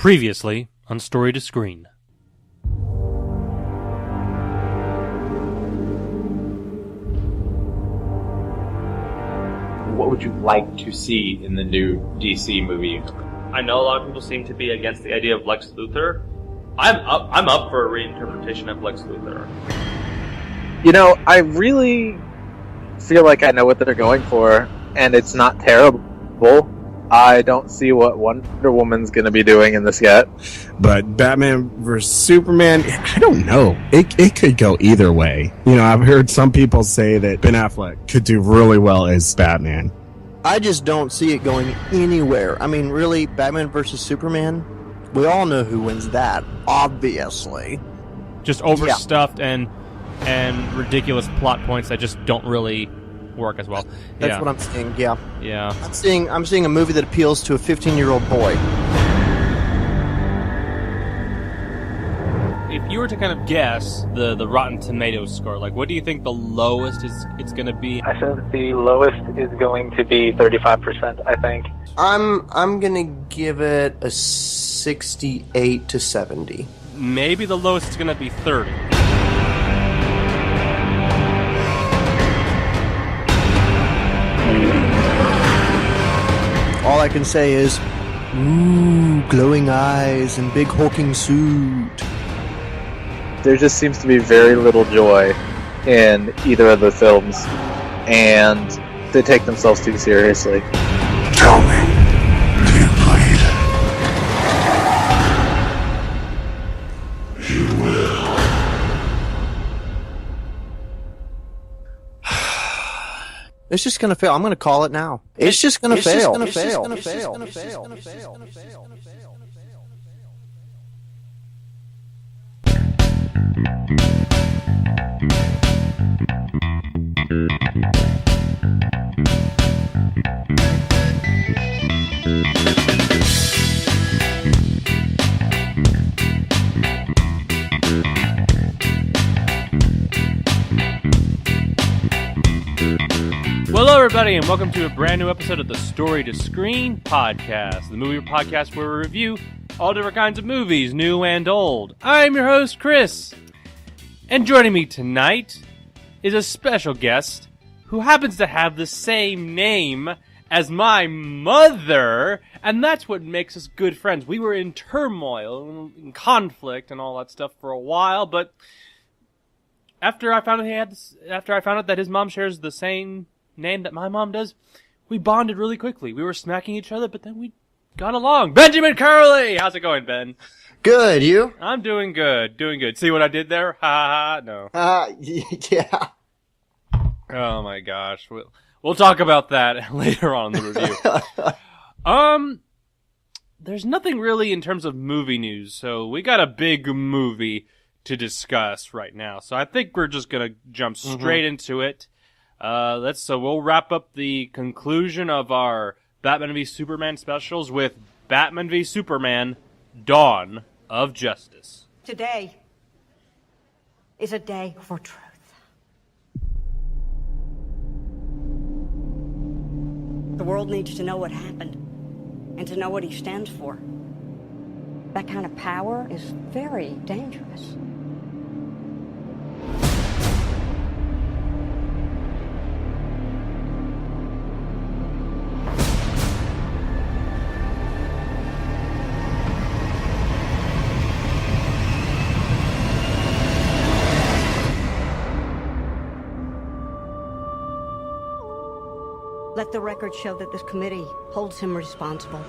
Previously on Story to Screen. What would you like to see in the new DC movie? I know a lot of people seem to be against the idea of Lex Luthor. I'm up for a reinterpretation of Lex Luthor. You know, I really feel like I know what they're going for, and it's not terrible. I don't see what Wonder Woman's going to be doing in this yet. But Batman vs. Superman, I don't know. It could go either way. You know, I've heard some people say that Ben Affleck could do really well as Batman. I just don't see it going anywhere. I mean, really, Batman vs. Superman, we all know who wins that, obviously. Just overstuffed and ridiculous plot points that just don't really work as well. That's what I'm saying, yeah. Yeah. I'm seeing a movie that appeals to a 15-year-old boy. If you were to kind of guess the Rotten Tomatoes score, like what do you think the lowest it's going to be? I think the lowest is going to be 35%, I think. I'm going to give it a 68 to 70. Maybe the lowest is going to be 30. All I can say is, ooh, glowing eyes and big hulking suit. There just seems to be very little joy in either of the films, and they take themselves too seriously. Tell me, do you bleed? You will. It's just gonna fail. I'm gonna call it now. It's just gonna fail. Well, hello everybody, and welcome to a brand new episode of the Story to Screen podcast, the movie podcast where we review all different kinds of movies, new and old. I'm your host, Chris, and joining me tonight is a special guest who happens to have the same name as my mother, and that's what makes us good friends. We were in turmoil, in conflict, and all that stuff for a while, but after I found out that his mom shares the same name that my mom does, we bonded really quickly. We were smacking each other, but then we got along. Benjamin Curlee! How's it going, Ben? Good, you? I'm doing good. See what I did there? Ha ha, no. Yeah. Oh my gosh. We'll talk about that later on in the review. There's nothing really in terms of movie news, so we got a big movie to discuss right now. So I think we're just gonna jump straight into it. So we'll wrap up the conclusion of our Batman v Superman specials with Batman v Superman: Dawn of Justice. Today is a day for truth. The world needs to know what happened and to know what he stands for. That kind of power is very dangerous. Let the record show that this committee holds him responsible.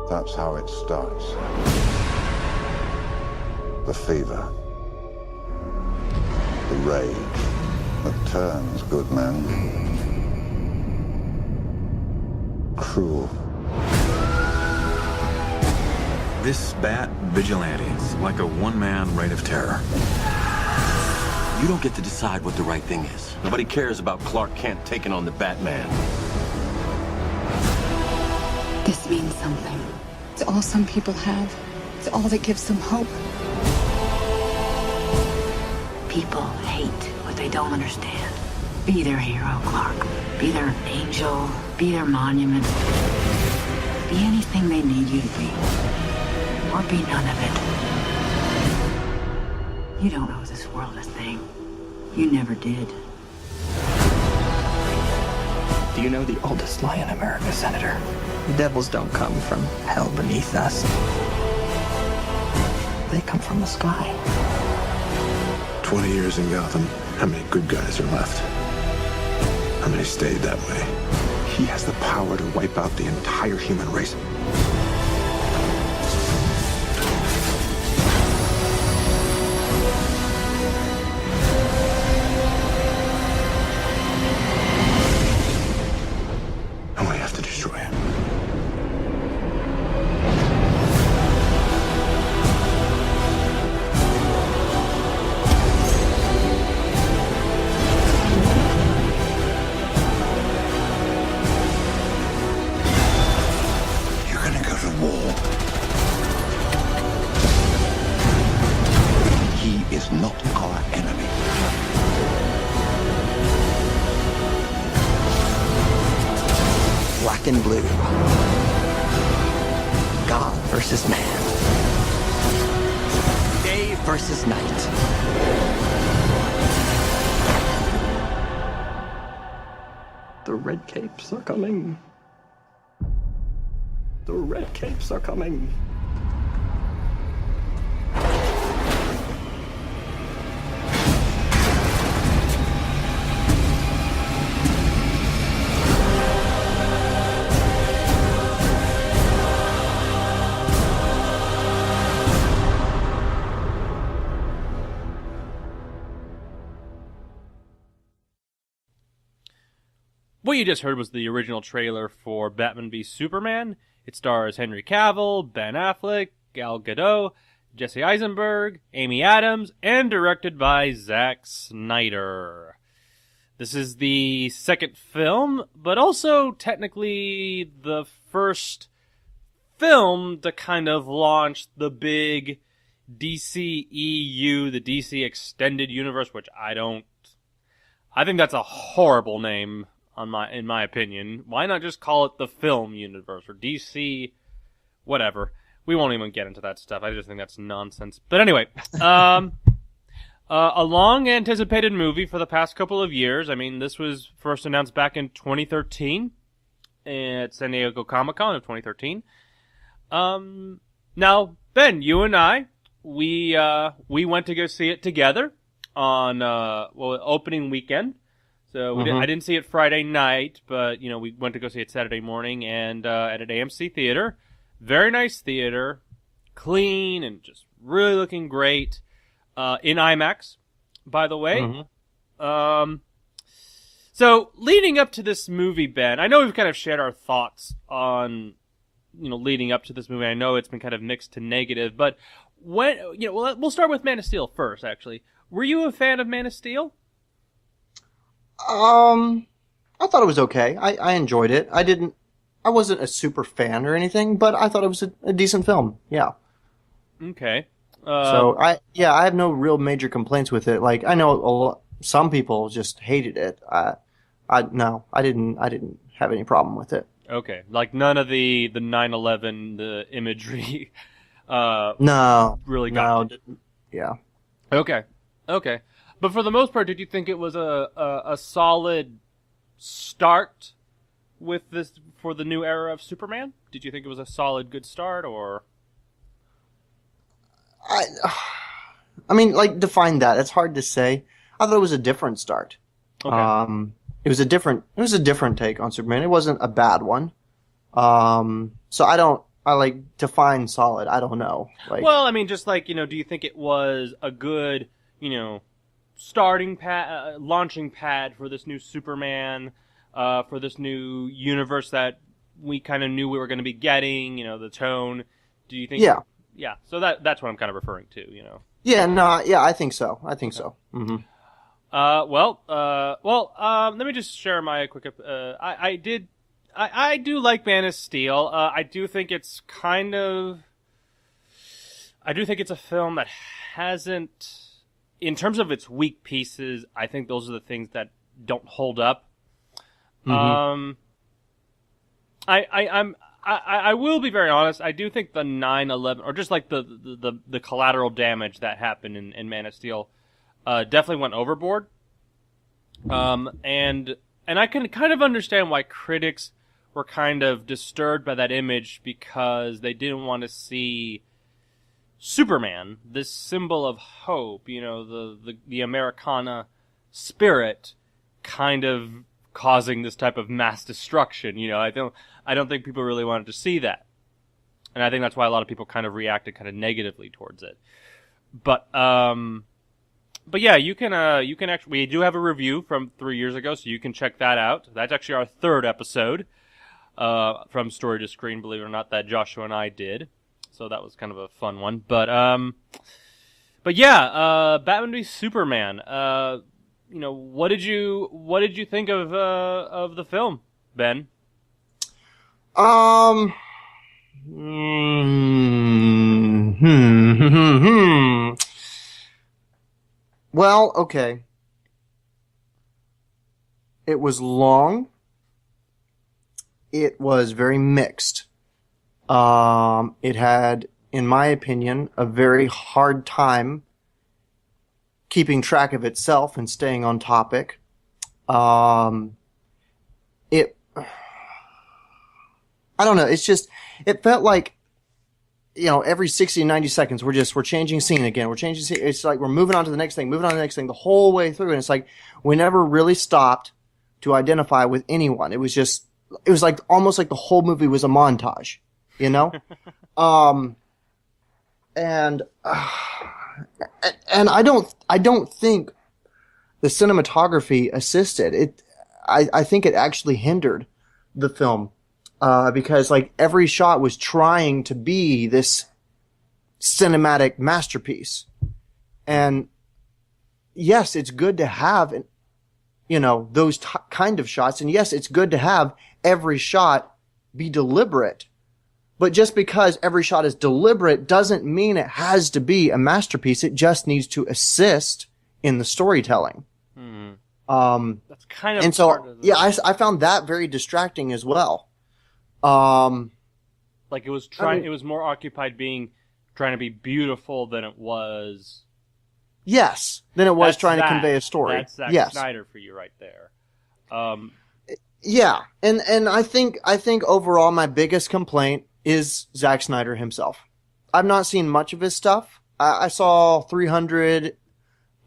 That's how it starts. The fever. The rage that turns good men cruel. This Bat vigilante is like a one-man reign of terror. You don't get to decide what the right thing is. Nobody cares about Clark Kent taking on the Batman. This means something. It's all some people have. It's all that gives them hope. People hate what they don't understand. Be their hero, Clark. Be their angel. Be their monument. Be anything they need you to be. Or be none of it. You don't owe this world a thing. You never did. Do you know the oldest lie in America, Senator? The devils don't come from hell beneath us. They come from the sky. 20 years in Gotham. How many good guys are left? How many stayed that way? He has the power to wipe out the entire human race. And we have to destroy him. You're gonna go to war. He is not our enemy. Black and blue. God versus man. Day versus night. The red capes are coming. The red capes are coming. What you just heard was the original trailer for Batman v Superman. It stars Henry Cavill, Ben Affleck, Gal Gadot, Jesse Eisenberg, Amy Adams, and directed by Zack Snyder. This is the second film, but also technically the first film to kind of launch the big DCEU, the DC Extended Universe, which I think that's a horrible name in my opinion. Why not just call it the film universe or DC, whatever. We won't even get into that stuff. I just think that's nonsense. But anyway, a long anticipated movie for the past couple of years. I mean, this was first announced back in 2013 at San Diego Comic-Con of 2013. Now, Ben, you and I, we went to go see it together on opening weekend. So I didn't see it Friday night, but we went to go see it Saturday morning and at an AMC theater. Very nice theater, clean and just really looking great. In IMAX, by the way. So leading up to this movie, Ben, I know we've kind of shared our thoughts on leading up to this movie. I know it's been kind of mixed to negative, but we'll start with Man of Steel first. Actually, were you a fan of Man of Steel? I thought it was okay. I enjoyed it. I wasn't a super fan or anything, but I thought it was a decent film. Yeah. Okay. So I have no real major complaints with it. Like I know some people just hated it. I didn't have any problem with it. Okay. Like none of the 9/11, the imagery, no, really got no, yeah. Okay. But for the most part, did you think it was a solid start with this for the new era of Superman? Did you think it was a solid, good start, or? I mean, like, define that. It's hard to say. I thought it was a different start. Okay. It was a different take on Superman. It wasn't a bad one. So I define solid. I don't know. Well, I mean, just like, do you think it was a good, starting pad, launching pad for this new Superman, for this new universe that we kind of knew we were going to be getting, the tone? Do you think? Yeah. Yeah. So that's what I'm kind of referring to, Yeah, no, yeah, I think so. Mm-hmm. Let me just share my quick. I do like Man of Steel. I do think it's a film that hasn't, in terms of its weak pieces, I think those are the things that don't hold up. Mm-hmm. I will be very honest. I do think the 9/11, or just like the collateral damage that happened in Man of Steel, definitely went overboard. And I can kind of understand why critics were kind of disturbed by that image, because they didn't want to see Superman, this symbol of hope, the Americana spirit, kind of causing this type of mass destruction. I don't think people really wanted to see that. And I think that's why a lot of people kind of reacted kind of negatively towards it. But yeah, you can actually, we do have a review from 3 years ago, so you can check that out. That's actually our third episode, from Story to Screen, believe it or not, that Joshua and I did. So that was kind of a fun one. But yeah, Batman v Superman. What did you think of the film, Ben? Well, okay. It was long. It was very mixed. It had, in my opinion, a very hard time keeping track of itself and staying on topic. I don't know. It's just, it felt like, every 60, 90 seconds, we're changing scene again. We're changing scene. It's like we're moving on to the next thing the whole way through. And it's like, we never really stopped to identify with anyone. It was like almost like the whole movie was a montage, and I don't think the cinematography assisted it. I think it actually hindered the film. Because like every shot was trying to be this cinematic masterpiece. And yes, it's good to have, those kind of shots. And yes, it's good to have every shot be deliberate. But just because every shot is deliberate doesn't mean it has to be a masterpiece. It just needs to assist in the storytelling. That's kind of, and so, yeah, I found that very distracting as well. Like it was trying, it was more occupied trying to be beautiful than it was. Yes, than it was trying to convey a story. That's Zack Snyder for you right there. Yeah, and I think overall my biggest complaint is Zack Snyder himself. I've not seen much of his stuff. I saw 300.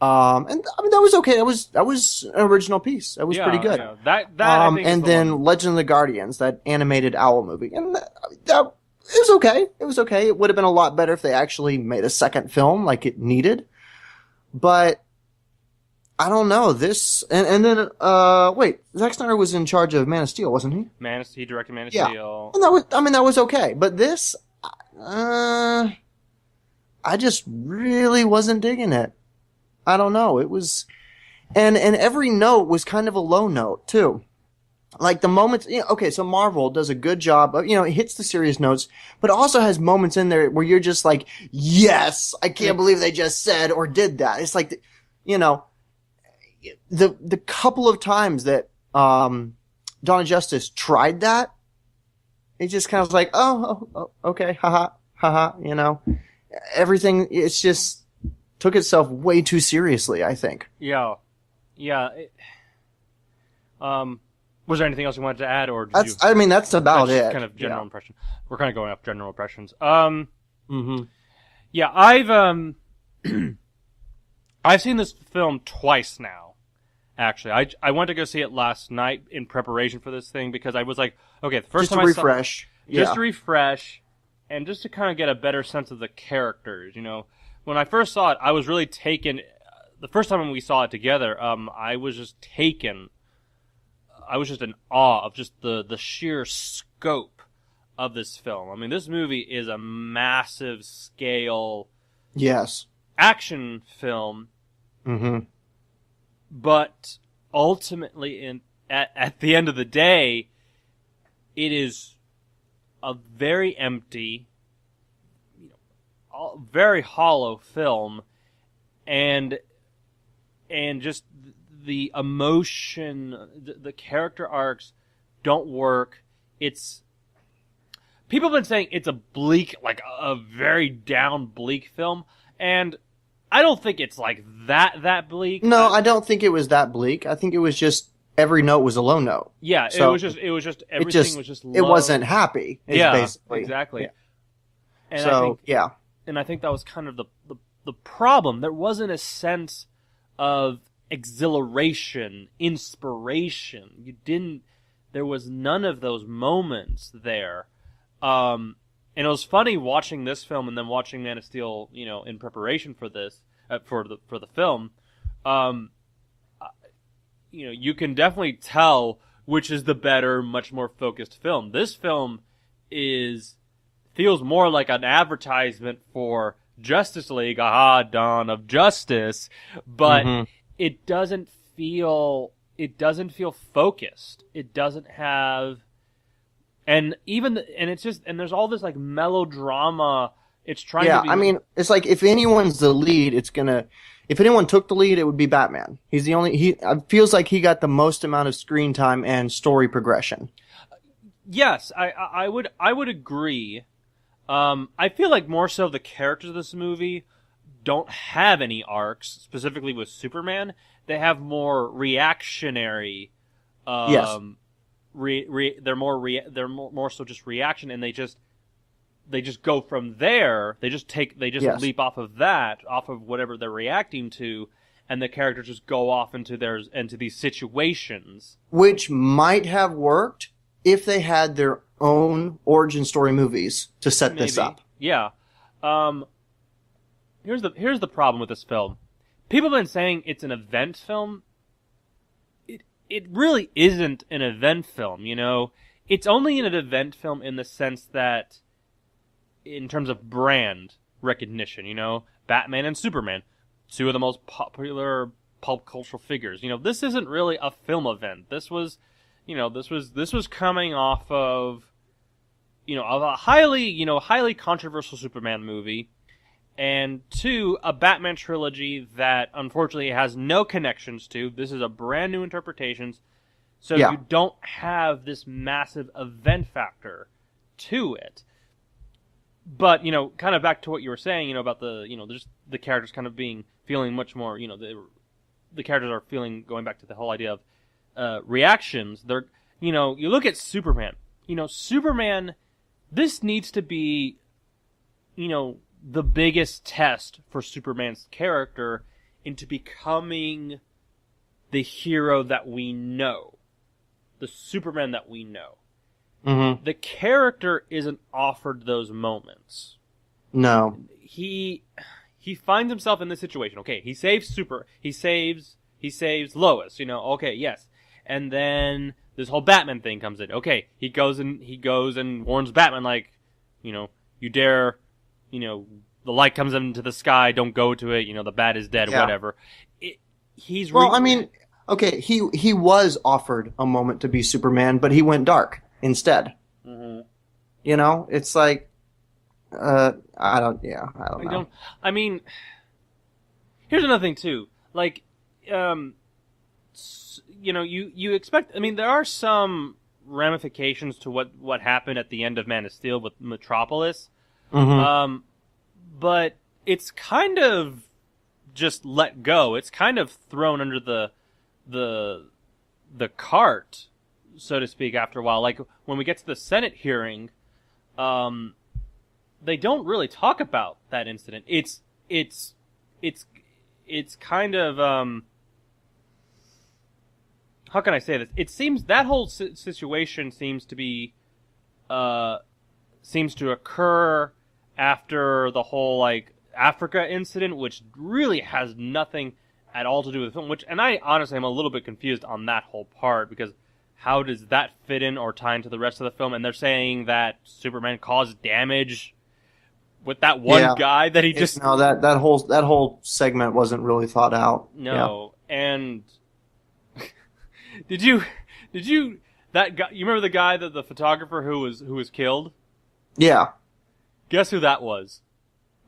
And I mean that was okay. That was an original piece. That was pretty good. Yeah. That I think and then Legend of the Guardians, that animated owl movie, and that it was okay. It was okay. It would have been a lot better if they actually made a second film like it needed. But I don't know this. And then wait, Zack Snyder was in charge of Man of Steel, wasn't he? He directed Man of Steel. And that was okay. But this, I just really wasn't digging it. I don't know. It was, and every note was kind of a low note too. Like the moments, okay, so Marvel does a good job of, it hits the serious notes, but it also has moments in there where you're just like, yes, I can't believe they just said or did that. It's like, the couple of times that, Dawn of Justice tried that, it just kind of was like, oh, okay, haha, everything, it's just, took itself way too seriously, I think. Yeah. Was there anything else you wanted to add, or did that's about it. Kind of general impression. We're kind of going off general impressions. Mm-hmm. Yeah, I've seen this film twice now. Actually, I went to go see it last night in preparation for this thing because I was like, okay, the first time I refresh, just to refresh, and just to kind of get a better sense of the characters, When I first saw it, I was really taken. The first time we saw it together, I was just taken. I was just in awe of just the sheer scope of this film. I mean, this movie is a massive scale, action film. Mm-hmm. But ultimately, at the end of the day, it is a very empty, very hollow film, and just the emotion, the character arcs don't work. People have been saying it's a bleak, like a very down bleak film, and I don't think it's like that bleak. No, I don't think it was that bleak. I think it was just every note was a low note. Yeah, so it was just everything was just low. It wasn't happy. Basically. Exactly. Yeah. And So and I think that was kind of the problem. There wasn't a sense of exhilaration, inspiration. There was none of those moments there. And it was funny watching this film and then watching Man of Steel, in preparation for this, for the film. You can definitely tell which is the better, much more focused film. This film feels more like an advertisement for Justice League, Dawn of Justice, but it doesn't feel focused. It doesn't have, and there's all this like melodrama. It's trying to be. I mean, it's like if anyone's the lead, if anyone took the lead, it would be Batman. He's the only, it feels like he got the most amount of screen time and story progression. Yes, I would agree. I feel like more so the characters of this movie don't have any arcs, specifically with Superman. They have more reactionary. Yes. They're more so just reaction, and they just go from there. They just leap off of whatever they're reacting to, and the characters just go off into these situations, which might have worked if they had their own origin story movies to set this up. Yeah. Here's the problem with this film. People have been saying it's an event film. It really isn't an event film, It's only an event film in the sense that, in terms of brand recognition, Batman and Superman, two of the most popular pulp cultural figures. This isn't really a film event. This was coming off of, of a highly controversial Superman movie, and two, a Batman trilogy that unfortunately has no connections to. This is a brand new interpretation, so you don't have this massive event factor to it. But, kind of back to what you were saying, about just the characters kind of feeling much more, the characters are feeling, going back to the whole idea of reactions. They're, you look at Superman. Superman, this needs to be, the biggest test for Superman's character into becoming the hero that we know. The Superman that we know. Mm-hmm. The character isn't offered those moments. No. He finds himself in this situation. Okay, he saves Lois, okay, yes. And then this whole Batman thing comes in. Okay, he goes and warns Batman, like, you dare, the light comes into the sky, don't go to it, the bat is dead, whatever. Okay, he was offered a moment to be Superman, but he went dark instead. Mm-hmm. It's like, I don't know. I mean, here's another thing too. Like, you expect. I mean, there are some ramifications to what happened at the end of Man of Steel with Metropolis. Mm-hmm. But it's kind of just let go. It's kind of thrown under the cart, so to speak, after a while. Like, when we get to the Senate hearing, they don't really talk about that incident. It's kind of, how can I say this? It seems that whole situation seems to occur after the whole, like, Africa incident, which really has nothing at all to do with the film, and I honestly am a little bit confused on that whole part, because how does that fit in or tie into the rest of the film? And they're saying that Superman caused damage with that one guy that he just... No, that whole segment wasn't really thought out. No, and... Did you that guy, you remember the guy, the photographer who was killed? Yeah. Guess who that was?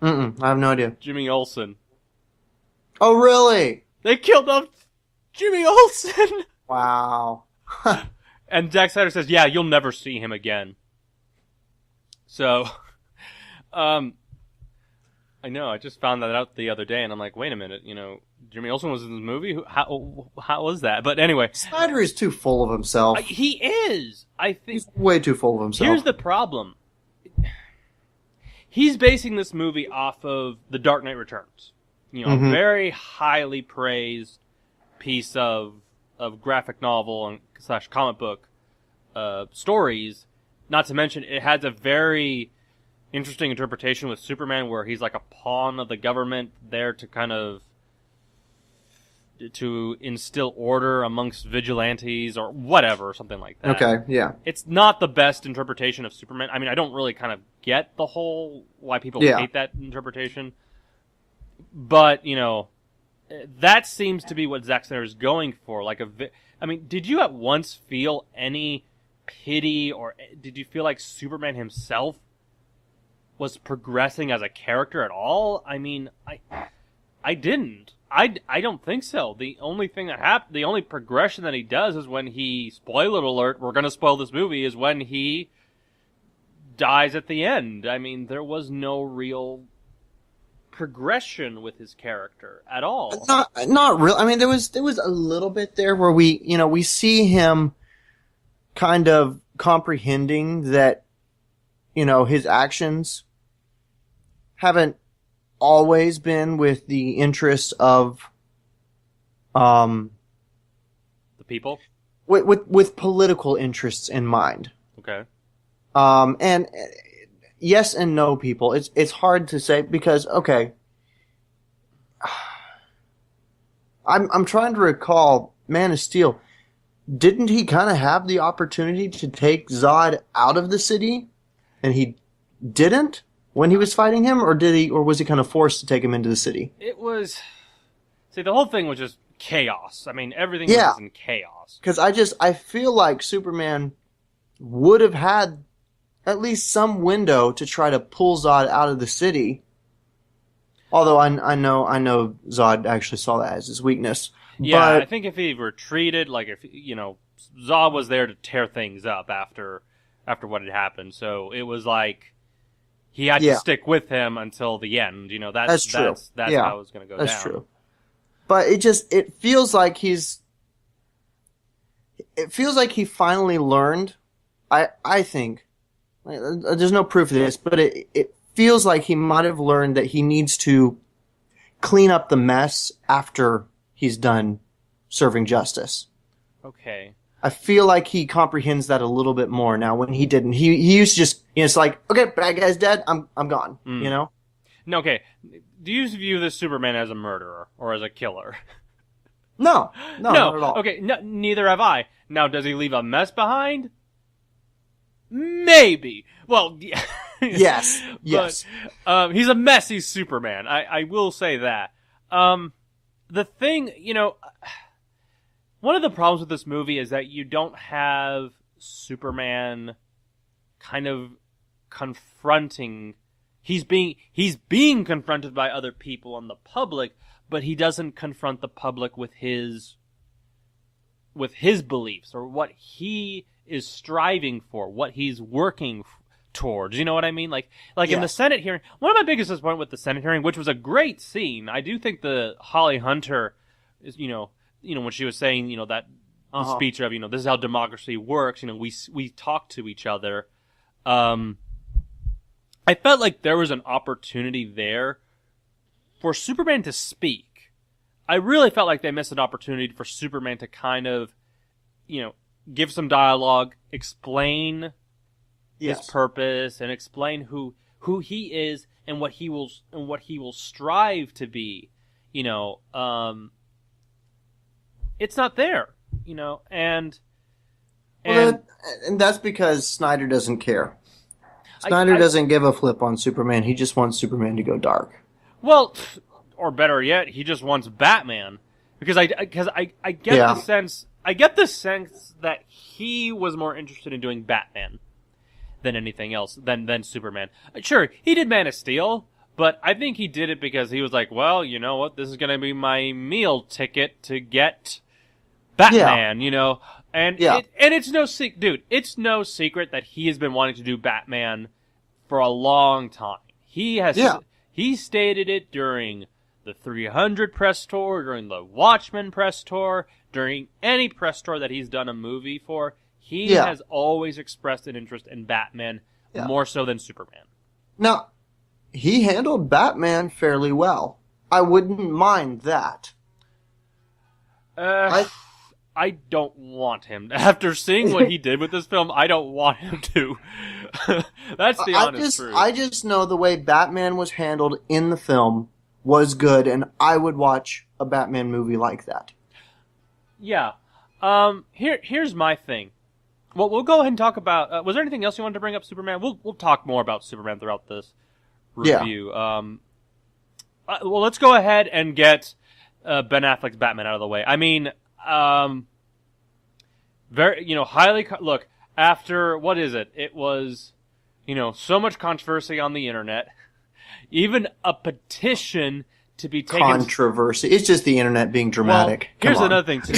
I have no idea. Jimmy Olsen. Oh, really? They killed off Jimmy Olsen. Wow. And Zack Snyder says, yeah, you'll never see him again. So, I know, I just found that out the other day, and I'm like, wait a minute, Jimmy Olsen was in this movie? How was that? But anyway. Snyder is too full of himself. He is. I think he's way too full of himself. Here's the problem. He's basing this movie off of The Dark Knight Returns. A very highly praised piece of graphic novel and / comic book stories. Not to mention, it has a very interesting interpretation with Superman, where he's like a pawn of the government there to kind of to instill order amongst vigilantes or whatever, something like that. Okay, yeah. It's not the best interpretation of Superman. I mean, I don't really kind of get the whole why people hate that interpretation. But, that seems to be what Zack Snyder is going for. Did you at once feel any pity, or did you feel like Superman himself was progressing as a character at all? I mean, I didn't. I don't think so. The only thing that happened, the only progression that he does is when he, spoiler alert, we're going to spoil this movie, is when he dies at the end. I mean, there was no real progression with his character at all. Not real. I mean, there was a little bit there where we see him kind of comprehending that, his actions haven't always been with the interests of the people, with political interests in mind. Okay. And yes and no, people. It's hard to say because, okay, I'm trying to recall Man of Steel. Didn't he kind of have the opportunity to take Zod out of the city, and he didn't when he was fighting him, or was he kind of forced to take him into the city? It was. See, the whole thing was just chaos. I mean, everything was in chaos. Because I feel like Superman would have had at least some window to try to pull Zod out of the city. Although I know Zod actually saw that as his weakness. Yeah, but, I think if he retreated, like if Zod was there to tear things up after what had happened, so it was like he had to stick with him until the end. That's true. That's how it was going to go down. That's true. But it feels like he finally learned. I think. There's no proof of this, but it feels like he might have learned that he needs to clean up the mess after he's done serving justice. Okay. I feel like he comprehends that a little bit more now when he didn't. He used to just, it's like, okay, bad guy's dead, I'm gone, No, okay. Do you view this Superman as a murderer or as a killer? No, not at all. Okay, neither have I. Now, does he leave a mess behind? Maybe. Well, yes. But, he's a messy Superman. I will say that. The thing, one of the problems with this movie is that you don't have Superman kind of confronting. He's being confronted by other people and the public, but he doesn't confront the public with his beliefs or what he is striving for, what he's working towards. You know what I mean? Like in the Senate hearing, one of my biggest disappointments with the Senate hearing, which was a great scene. I do think the Holly Hunter is, when she was saying, that the speech of, this is how democracy works. We talk to each other. I felt like there was an opportunity there for Superman to speak. I really felt like they missed an opportunity for Superman to kind of, give some dialogue, explain his purpose, and explain who he is and what he will strive to be. It's not there, and that's because Snyder doesn't care. Snyder doesn't give a flip on Superman. He just wants Superman to go dark. Well, or better yet, he just wants Batman, because I get the sense that he was more interested in doing Batman than anything else than Superman. Sure, he did Man of Steel, but I think he did it because he was like, well, you know what, this is going to be my meal ticket to get Batman, you know, and Yeah. it's no secret, dude. It's no secret that he has been wanting to do Batman for a long time. He has, he stated it during the 300 press tour, during the Watchmen press tour, during any press tour that he's done a movie for. He has always expressed an interest in Batman more so than Superman. Now, he handled Batman fairly well. I wouldn't mind that. I don't want him. After seeing what he did with this film, I don't want him to. That's the honest truth. I just know the way Batman was handled in the film was good, and I would watch a Batman movie like that. Yeah. Here's my thing. Well, we'll go ahead and talk about. Was there anything else you wanted to bring up, Superman? We'll talk more about Superman throughout this review. Well, let's go ahead and get Ben Affleck's Batman out of the way. I mean, very, highly. Look, after what is it? It was, so much controversy on the internet. Even a petition to be taken. Controversy. It's just the internet being dramatic. Well, here's another thing too.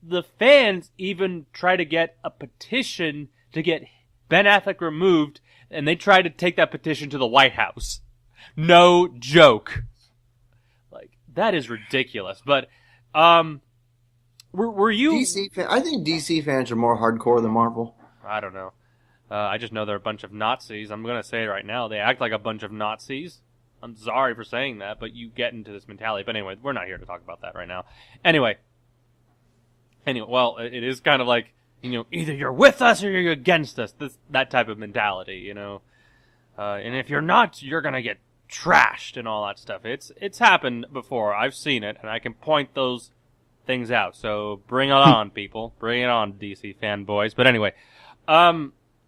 The fans even try to get a petition to get Ben Affleck removed, and they try to take that petition to the White House. No joke. Like, that is ridiculous. But, were you... I think DC fans are more hardcore than Marvel. I don't know. I just know they're a bunch of Nazis. I'm going to say it right now. They act like a bunch of Nazis. I'm sorry for saying that, but you get into this mentality. But anyway, we're not here to talk about that right now. Anyway, well, it is kind of like, either you're with us or you're against us. That type of mentality, and if you're not, you're going to get trashed and all that stuff. It's happened before. I've seen it, and I can point those things out. So bring it on, people. Bring it on, DC fanboys. But anyway,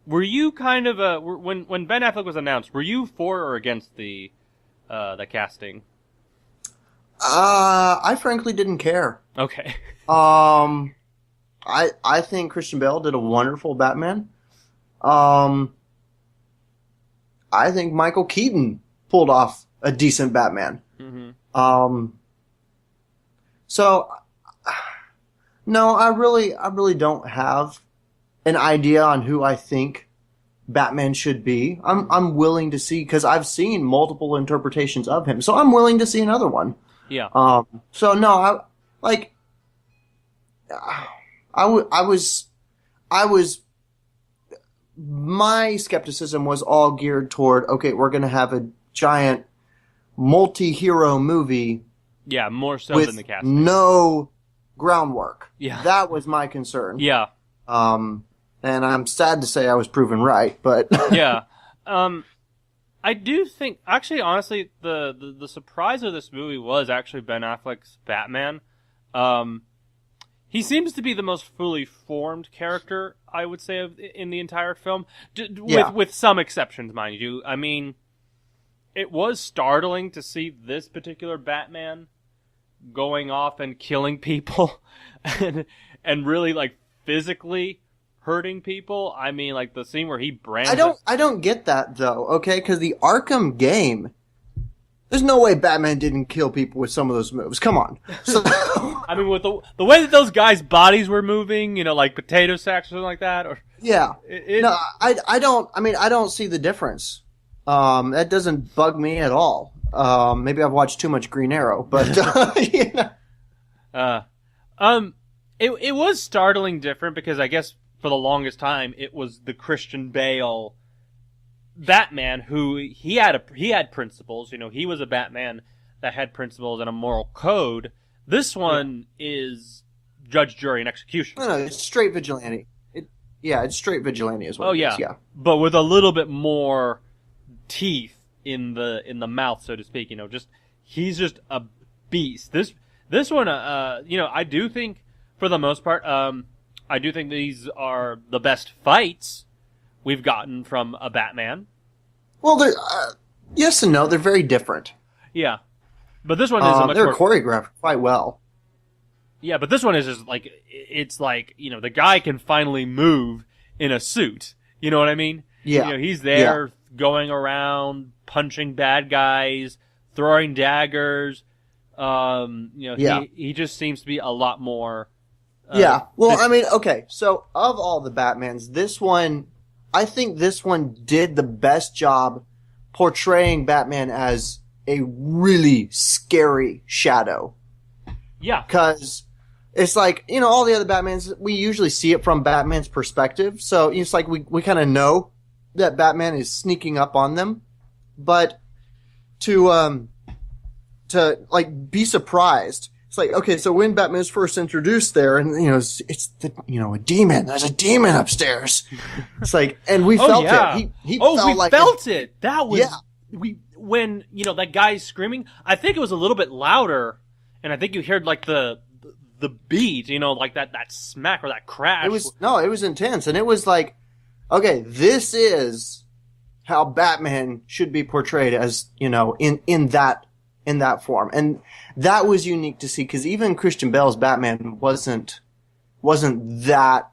were you kind of when Ben Affleck was announced, were you for or against the casting? I frankly didn't care. Okay. I think Christian Bale did a wonderful Batman. I think Michael Keaton pulled off a decent Batman. Mm-hmm. So, no, I really don't have an idea on who I think Batman should be. I'm willing to see, because I've seen multiple interpretations of him, so I'm willing to see another one. Yeah. So no, my skepticism was all geared toward, okay, we're going to have a giant multi-hero movie. Yeah, more so with than the casting. No groundwork. Yeah. That was my concern. Yeah. And I'm sad to say I was proven right, but yeah. I do think, actually, honestly, the surprise of this movie was actually Ben Affleck's Batman. He seems to be the most fully formed character, I would say, in the entire film, with some exceptions, mind you. I mean, it was startling to see this particular Batman going off and killing people and really, like, physically hurting people. I mean, like, the scene where he brands... I don't get that, though, okay? Because the Arkham game... There's no way Batman didn't kill people with some of those moves. Come on. So, I mean, with the way that those guys' bodies were moving, like potato sacks or something like that, or yeah. No, I don't see the difference. That doesn't bug me at all. Maybe I've watched too much Green Arrow, but it was startling different because I guess for the longest time it was the Christian Bale Batman who he had principles. He was a Batman that had principles and a moral code. This one is judge, jury, and execution. No, it's straight vigilante. It's straight vigilante as well. Oh yeah, but with a little bit more teeth in the mouth, so to speak. He's just a beast. This one, I do think for the most part, I do think these are the best fights we've gotten from a Batman. Well, they're yes and no. They're very different. Yeah, but this one is they're choreographed quite well. Yeah, but this one is just like it's like the guy can finally move in a suit. You know what I mean? Yeah, he's there going around punching bad guys, throwing daggers, He just seems to be a lot more. Well, I mean, okay. So of all the Batmans, I think this one did the best job portraying Batman as a really scary shadow. Yeah. Because it's like, all the other Batmans, we usually see it from Batman's perspective. So it's like we kind of know that Batman is sneaking up on them. But to be surprised, it's like, okay, so when Batman is first introduced there, and it's a demon. There's a demon upstairs. It's like, and we felt it. He felt it. That was when that guy's screaming. I think it was a little bit louder, and I think you heard like the beat, like that smack or that crash. It was intense, and it was like, okay, this is how Batman should be portrayed as in that form, and that was unique to see because even Christian Bale's Batman wasn't that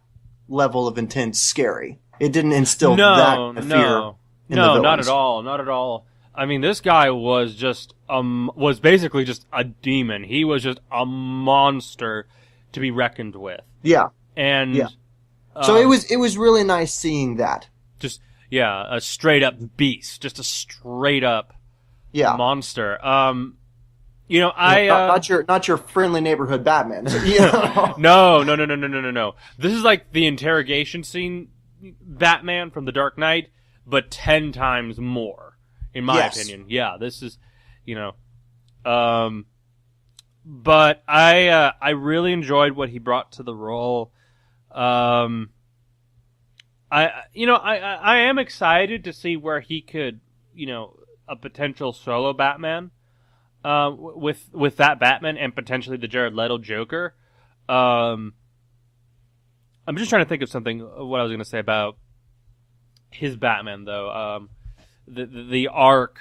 level of intense scary. It didn't instill that fear. No, not at all. Not at all. I mean, this guy was just was basically just a demon. He was just a monster to be reckoned with. Yeah, and so it was really nice seeing that. Just a straight up beast, just a straight up monster. Not your friendly neighborhood Batman. No. This is like the interrogation scene Batman from The Dark Knight, but 10 times more, in my opinion. Yeah, this is, but I really enjoyed what he brought to the role. I am excited to see where he could, a potential solo Batman, with that Batman and potentially the Jared Leto Joker. I'm just trying to think of something, what I was going to say about his Batman, though. The arc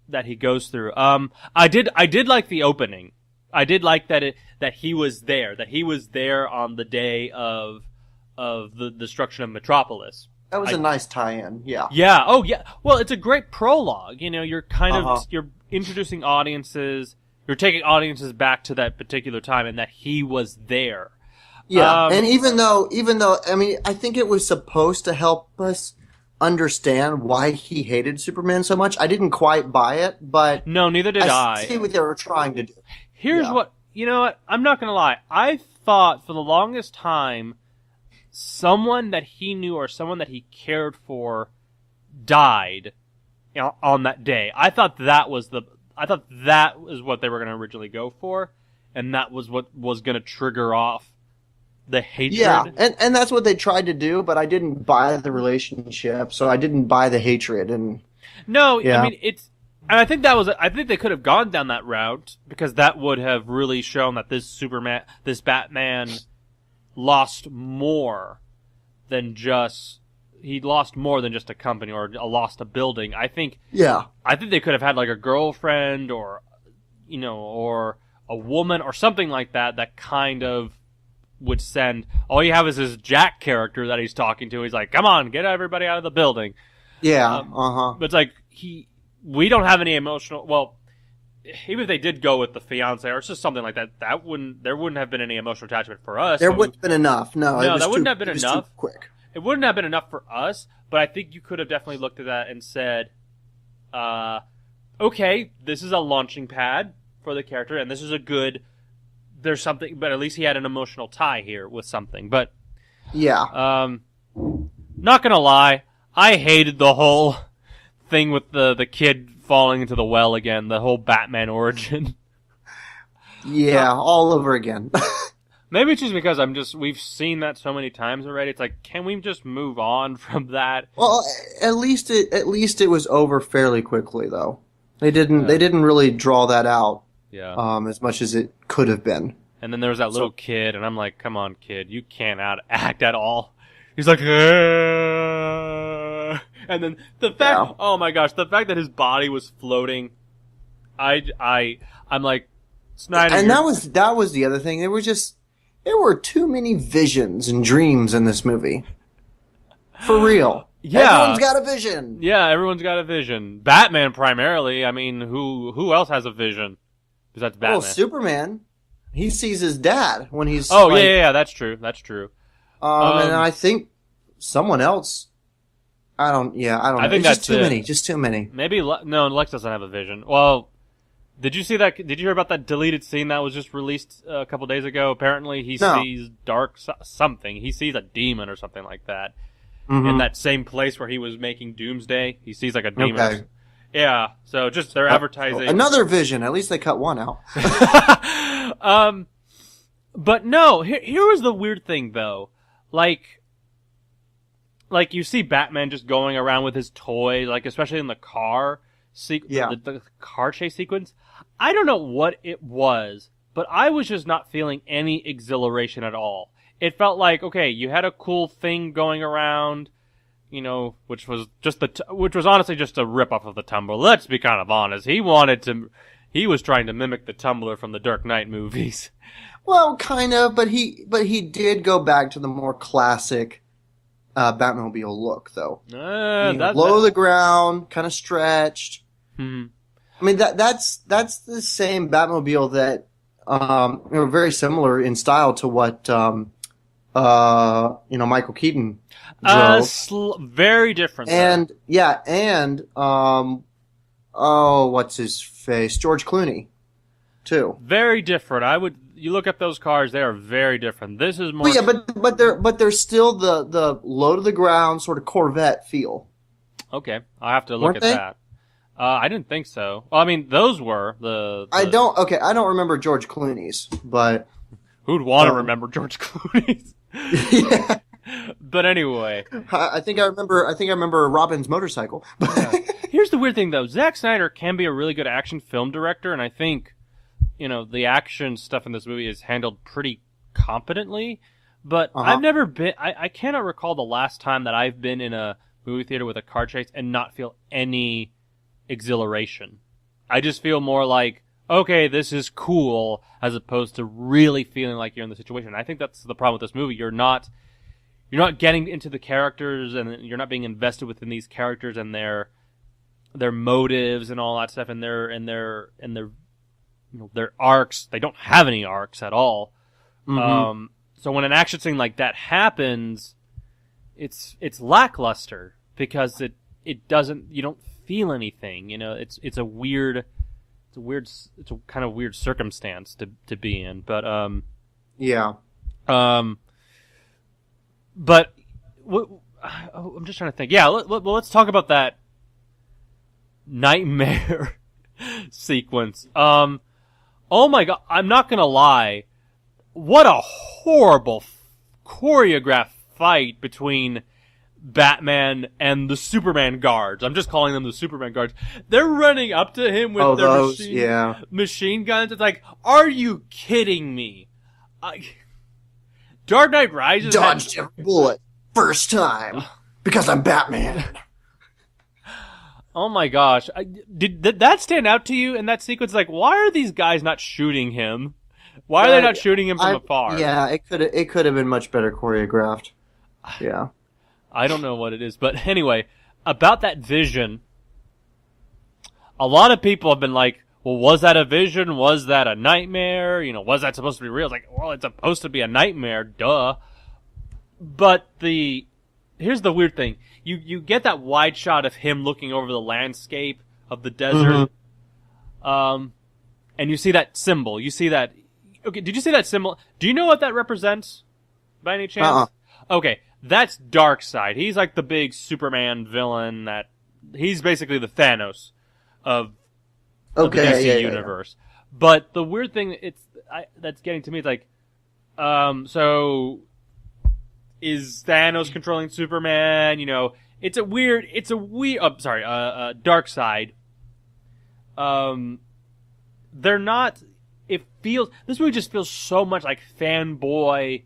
that he goes through. I did like the opening. I did like that he was there. That he was there on the day of the destruction of Metropolis. That was a nice tie-in. Yeah. Yeah. Oh, yeah. Well, it's a great prologue. You're kind of you're introducing audiences. You're taking audiences back to that particular time, and that he was there. Yeah, and even though, I mean, I think it was supposed to help us understand why he hated Superman so much. I didn't quite buy it, but no, neither did I. See what they were trying to do. Here's what I'm not gonna lie. I thought for the longest time, someone that he knew or someone that he cared for died on that day. I thought that was what they were gonna originally go for, and that was what was gonna trigger off the hatred. Yeah, and that's what they tried to do, but I didn't buy the relationship, so I didn't buy the hatred. And no, I mean and I think they could have gone down that route because that would have really shown that this Batman lost more than just a company or lost a building. I think they could have had like a girlfriend or a woman or something like that kind of would send. All you have is this Jack character that he's talking to. He's like, "Come on, get everybody out of the building." Yeah, But it's like we don't have any emotional. Well, even if they did go with the fiance or it's just something like that, there wouldn't have been any emotional attachment for us. There wouldn't have been enough. No, that wouldn't have been enough. Too quick. It wouldn't have been enough for us. But I think you could have definitely looked at that and said, "Okay, this is a launching pad for the character, and this is a good." There's something, but at least he had an emotional tie here with something. But not gonna lie, I hated the whole thing with the kid falling into the well again. The whole Batman origin. Yeah, all over again. Maybe it's just because we've seen that so many times already. It's like, can we just move on from that? Well, at least it was over fairly quickly, though. They didn't really draw that out. Yeah. As much as it could have been. And then there was that little kid, and I'm like, come on, kid, you can't act at all. He's like, and then the fact, oh my gosh, the fact that his body was floating, I'm like, Snyder. And that was the other thing. There were too many visions and dreams in this movie. For real. Yeah. Everyone's got a vision. Yeah, everyone's got a vision. Batman primarily. I mean, who else has a vision? because that's Batman. Well, Superman, he sees his dad when he's. Oh, yeah, that's true. That's true. And I think someone else. I don't know. I think it's that's just too many. Just too many. Maybe no. Lex doesn't have a vision. Well, did you see that? Did you hear about that deleted scene that was just released a couple days ago? Apparently, he sees something. He sees a demon or something like that in that same place where he was making Doomsday. He sees like a demon. Okay. Yeah. So just they're advertising another vision. At least they cut one out. But no. Here was the weird thing though. Like you see Batman just going around with his toy, like especially in the car the car chase sequence. I don't know what it was, but I was just not feeling any exhilaration at all. It felt like, okay, you had a cool thing going around, you know, which was honestly just a rip-off of the Tumbler. Let's be kind of honest. He was trying to mimic the Tumbler from the Dark Knight movies. Well, kind of, but he did go back to the more classic Batmobile look, though. Low to the ground, kind of stretched. Hmm. I mean, that's the same Batmobile that very similar in style to what Michael Keaton drove. Very different. And what's his face? George Clooney, too. Very different. You look at those cars; they are very different. This is more. But they're still the low to the ground sort of Corvette feel. Okay, I have to look at that. I didn't think so. Well, I mean, those were the. I don't remember George Clooney's, but who'd want to remember George Clooney's? Yeah. But anyway, I think I remember Robin's motorcycle. Yeah. Here's the weird thing, though. Zack Snyder can be a really good action film director, and I think, the action stuff in this movie is handled pretty competently. But I've never been. I cannot recall the last time that I've been in a movie theater with a car chase and not feel any exhilaration. I just feel more like, okay, this is cool, as opposed to really feeling like you're in the situation. I think that's the problem with this movie. You're not getting into the characters, and you're not being invested within these characters and their motives and all that stuff, and their arcs. They don't have any arcs at all. Mm-hmm. So when an action scene like that happens, it's lackluster because it doesn't. You don't feel anything. It's a kind of weird circumstance to be in. But yeah. But I'm just trying to think. Yeah, let's talk about that nightmare sequence. Oh my god, I'm not gonna lie. What a horrible choreographed fight between Batman and the Superman guards. I'm just calling them the Superman guards. They're running up to him with their machine guns. It's like, are you kidding me? Dark Knight Rises dodged every bullet first time because I'm Batman. Oh my gosh. Did that stand out to you in that sequence? Like, why are these guys not shooting him? Why are they not shooting him from afar? Yeah, it could have been much better choreographed. Yeah. I don't know what it is, but anyway, about that vision, a lot of people have been like, well, was that a vision? Was that a nightmare? Was that supposed to be real? It's like, well, it's supposed to be a nightmare, duh. But here's the weird thing. You get that wide shot of him looking over the landscape of the desert. Mm-hmm. And you see that symbol. You see that. Okay, did you see that symbol? Do you know what that represents by any chance? Okay, that's Darkseid. He's like the big Superman villain he's basically the Thanos of the DC universe. Yeah. But the weird thing that's getting to me is like, so is Thanos controlling Superman? It's a weird. Darkseid. They're not. This movie just feels so much like fanboy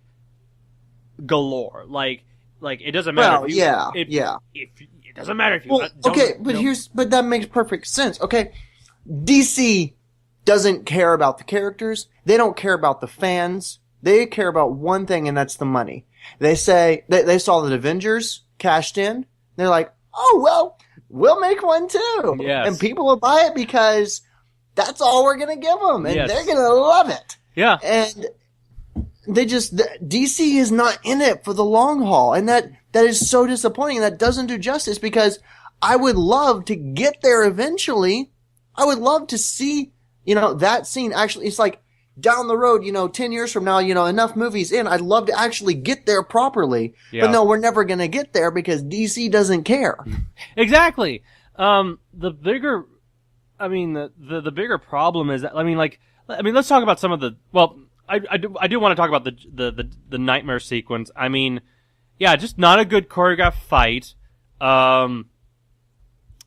galore. Like it doesn't matter. Well, it doesn't matter if you. Well, but that makes perfect sense. Okay, DC doesn't care about the characters. They don't care about the fans. They care about one thing, and that's the money. They say they saw the Avengers cashed in. They're like, oh well, we'll make one too. Yes. And people will buy it because that's all we're gonna give them, and Yes. they're gonna love it. Yeah. And DC is not in it for the long haul, and that is so disappointing. That doesn't do justice, because I would love to get there eventually. I would love to see, that scene actually. It's like down the road, 10 years from now, enough movies in, I'd love to actually get there properly. Yeah. But no, we're never going to get there because DC doesn't care. Exactly. The bigger problem is that, let's talk about some of the, I do want to talk about the nightmare sequence. I mean, yeah, just not a good choreographed fight. And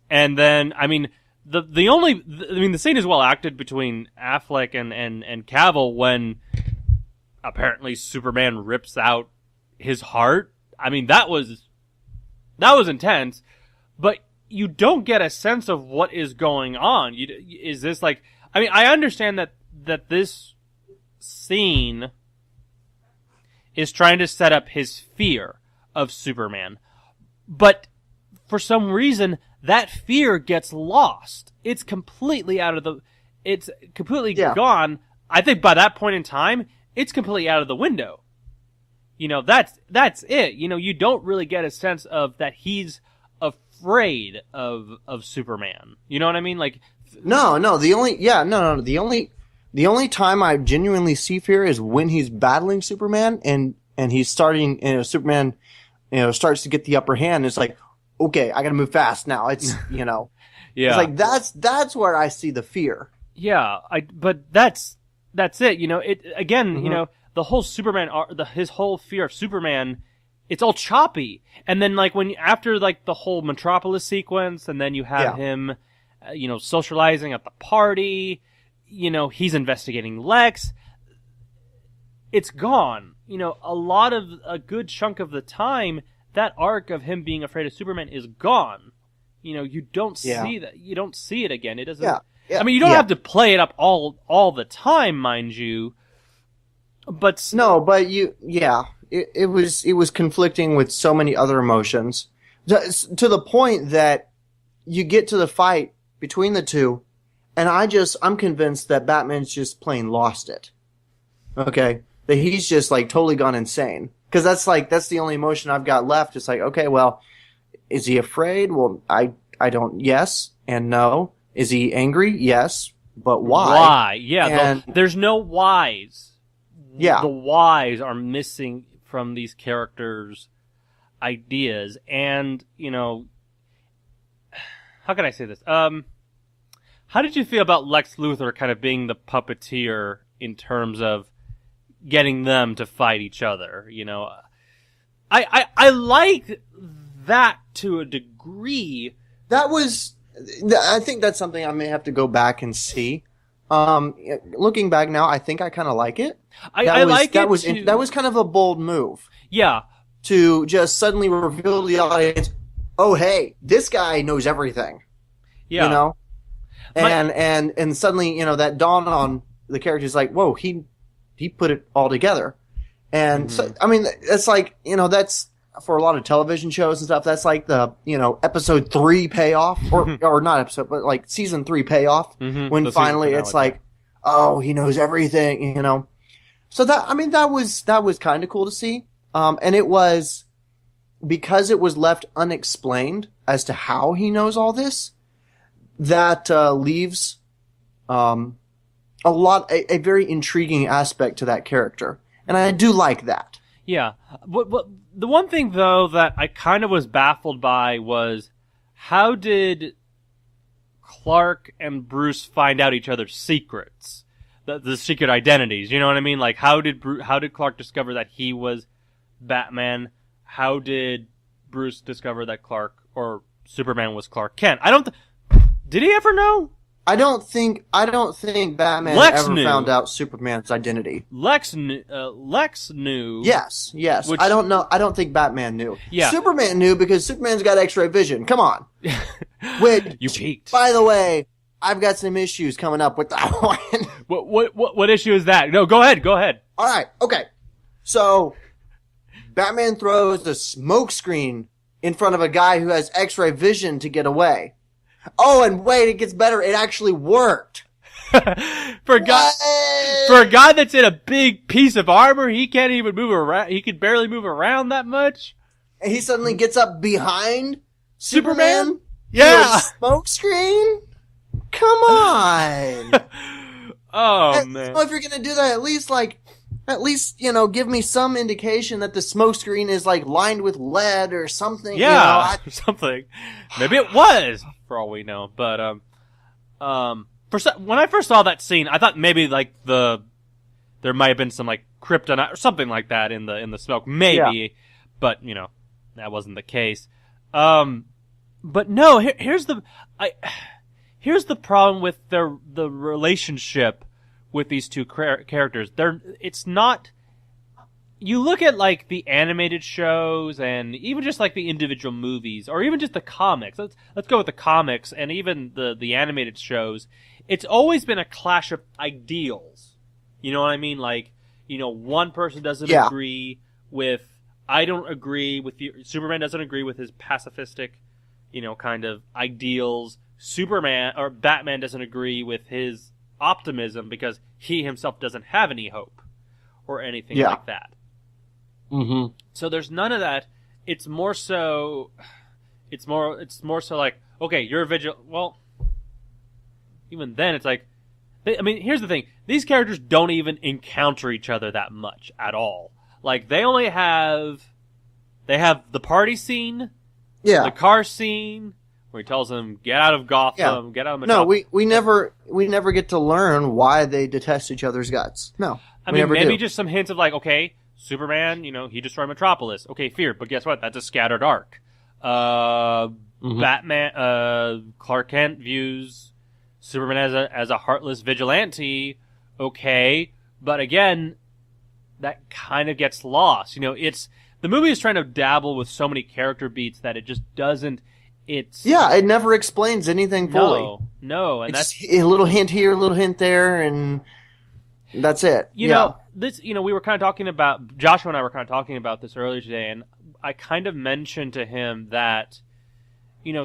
then, the scene is well acted between Affleck and Cavill when apparently Superman rips out his heart. I mean, that was intense, but you don't get a sense of what is going on. Is this like, I understand that this scene is trying to set up his fear of Superman, but for some reason that fear gets lost. It's completely gone. I think by that point in time, it's completely out of the window. That's it. You don't really get a sense of that he's afraid of Superman. You know what I mean? Like, No. The only time I genuinely see fear is when he's battling Superman and he's starting, Superman, starts to get the upper hand. It's like, okay, I gotta move fast now. It's, yeah. It's like, that's where I see the fear. Yeah. But that's it. It again, the whole Superman, his whole fear of Superman, it's all choppy. And then after the whole Metropolis sequence, and then you have him, socializing at the party, he's investigating Lex. It's gone. A good chunk of the time, that arc of him being afraid of Superman is gone. You don't see that. You don't see it again. It doesn't. Yeah. You don't have to play it up all the time, mind you. But no, but it was conflicting with so many other emotions, to the point that you get to the fight between the two, and I'm convinced that Batman's just plain lost it. Okay, that he's just totally gone insane, because that's the only emotion I've got left. It's like, okay, well, is he afraid? Well, I don't. Yes and no. Is he angry? Yes, but why? Why? Yeah, there's no whys. Yeah. The whys are missing from these characters' ideas. And, how can I say this? How did you feel about Lex Luthor kind of being the puppeteer in terms of getting them to fight each other? I like that to a degree. I think that's something I may have to go back and see. Looking back now, I think I kind of like it. That was kind of a bold move. Yeah. To just suddenly reveal to the audience, oh hey, this guy knows everything. Yeah. And suddenly, that dawned on the characters like, whoa, he put it all together. And so, it's like, that's for a lot of television shows and stuff, that's like the, episode 3 payoff, or not episode, but season 3 payoff, when finally it's like, oh, he knows everything, So that was kind of cool to see. And it was, because it was left unexplained as to how he knows all this, that leaves a very intriguing aspect to that character. And I do like that. Yeah. The one thing, though, that I kind of was baffled by was, how did Clark and Bruce find out each other's secrets? The secret identities, you know what I mean? How did Clark discover that he was Batman? How did Bruce discover that Clark or Superman was Clark Kent? Did he ever know? I don't think Batman ever found out Superman's identity. Lex knew. Yes. I don't know. I don't think Batman knew. Yeah. Superman knew, because Superman's got X-ray vision. Come on. Which, you peaked. By the way, I've got some issues coming up with that one. What issue is that? No, go ahead. All right. Okay. So, Batman throws the smoke screen in front of a guy who has X-ray vision to get away. Oh, and wait, it gets better. It actually worked. For a guy that's in a big piece of armor, he can't even move around. He can barely move around that much. And he suddenly gets up behind Superman? Yeah. Smoke screen? Come on. Man. Well, if you're gonna do that, at least, give me some indication that the smoke screen is lined with lead or something. Yeah, something. Maybe it was, for all we know. But when I first saw that scene, I thought maybe there might have been some kryptonite or something like that in the smoke, maybe. Yeah. But that wasn't the case. But no, here's the problem with the relationship with these two characters. It's not. You look at the animated shows and even just the individual movies or even just the comics. Let's go with the comics and even the animated shows. It's always been a clash of ideals. You know what I mean? One person doesn't agree with. I don't agree with you. Superman doesn't agree with his pacifistic, kind of ideals. Superman or Batman doesn't agree with his optimism because he himself doesn't have any hope or anything like that. Mm-hmm. So there's none of that. It's more so okay, you're a vigil. Well, even then it's here's the thing. These characters don't even encounter each other that much at all. They only have the party scene, the car scene, where he tells them, get out of Gotham, get out of Metropolis. No, we never get to learn why they detest each other's guts. No. Maybe just some hints of okay, Superman, he destroyed Metropolis. Okay, fear, but guess what? That's a scattered arc. Batman, Clark Kent views Superman as a heartless vigilante. Okay, but again, that kind of gets lost. The movie is trying to dabble with so many character beats that it just doesn't. It never explains anything fully. No, and it's a little hint here, a little hint there, and that's it. We were kind of talking about, Joshua and I were kind of talking about this earlier today, and I kind of mentioned to him that,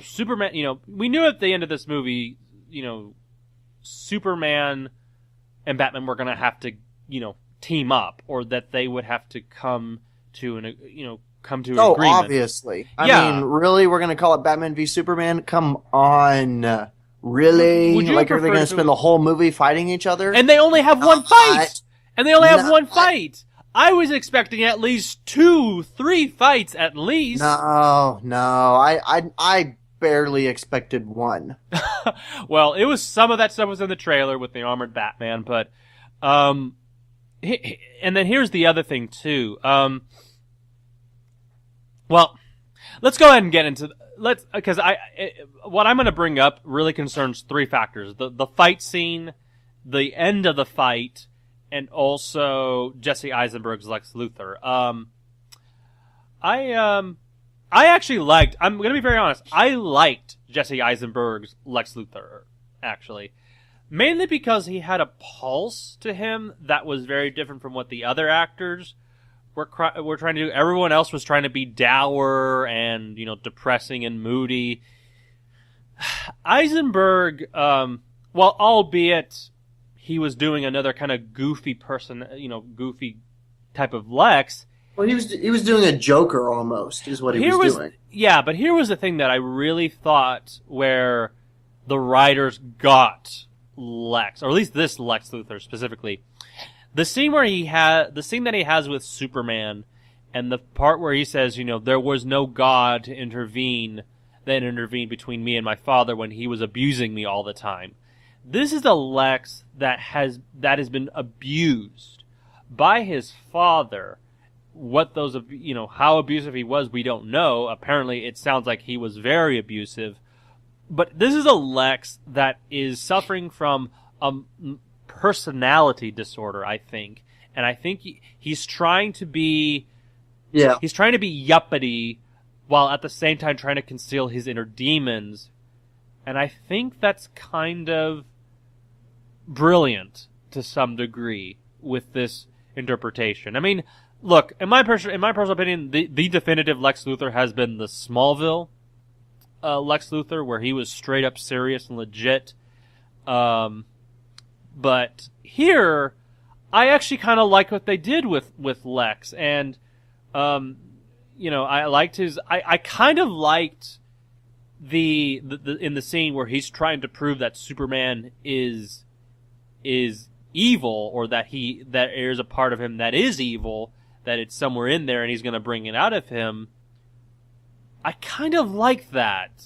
Superman, we knew at the end of this movie, Superman and Batman were going to have to, team up, or that they would have to come to an agreement. Obviously. I mean, really? We're going to call it Batman v Superman? Come on. Really? Are they going to spend the whole movie fighting each other? And they only have one fight! I was expecting at least 2-3 fights at least. No. I barely expected one. Well, some of that stuff was in the trailer with the armored Batman, but, and then here's the other thing too. Well, let's go ahead and get into because what I'm going to bring up really concerns 3 factors: the fight scene, the end of the fight, and also Jesse Eisenberg's Lex Luthor. I actually liked. I'm going to be very honest. I liked Jesse Eisenberg's Lex Luthor, actually. Mainly because he had a pulse to him that was very different from what the other actors were trying to do. Everyone else was trying to be dour and, depressing and moody. Eisenberg, albeit he was doing another kind of goofy goofy type of Lex. Well, he was doing a Joker almost, is what he was doing. Yeah, but here was the thing that I really thought where the writers got Lex, or at least this Lex Luthor specifically. The scene that he has with Superman, and the part where he says, there was no God to intervene between me and my father when he was abusing me all the time. This is a Lex that has been abused by his father. How abusive he was, we don't know. Apparently, it sounds like he was very abusive. But this is a Lex that is suffering from a personality disorder, I think. And I think he's trying to be... Yeah. He's trying to be yuppity while at the same time trying to conceal his inner demons. And I think that's kind of brilliant to some degree with this interpretation. I mean, look, in my personal opinion, the definitive Lex Luthor has been the Smallville Lex Luthor, where he was straight up serious and legit. But here, I actually kind of like what they did with Lex, and I liked his. I kind of liked the in the scene where he's trying to prove that Superman is evil, or that there's a part of him that is evil, that it's somewhere in there, and he's going to bring it out of him. I kind of like that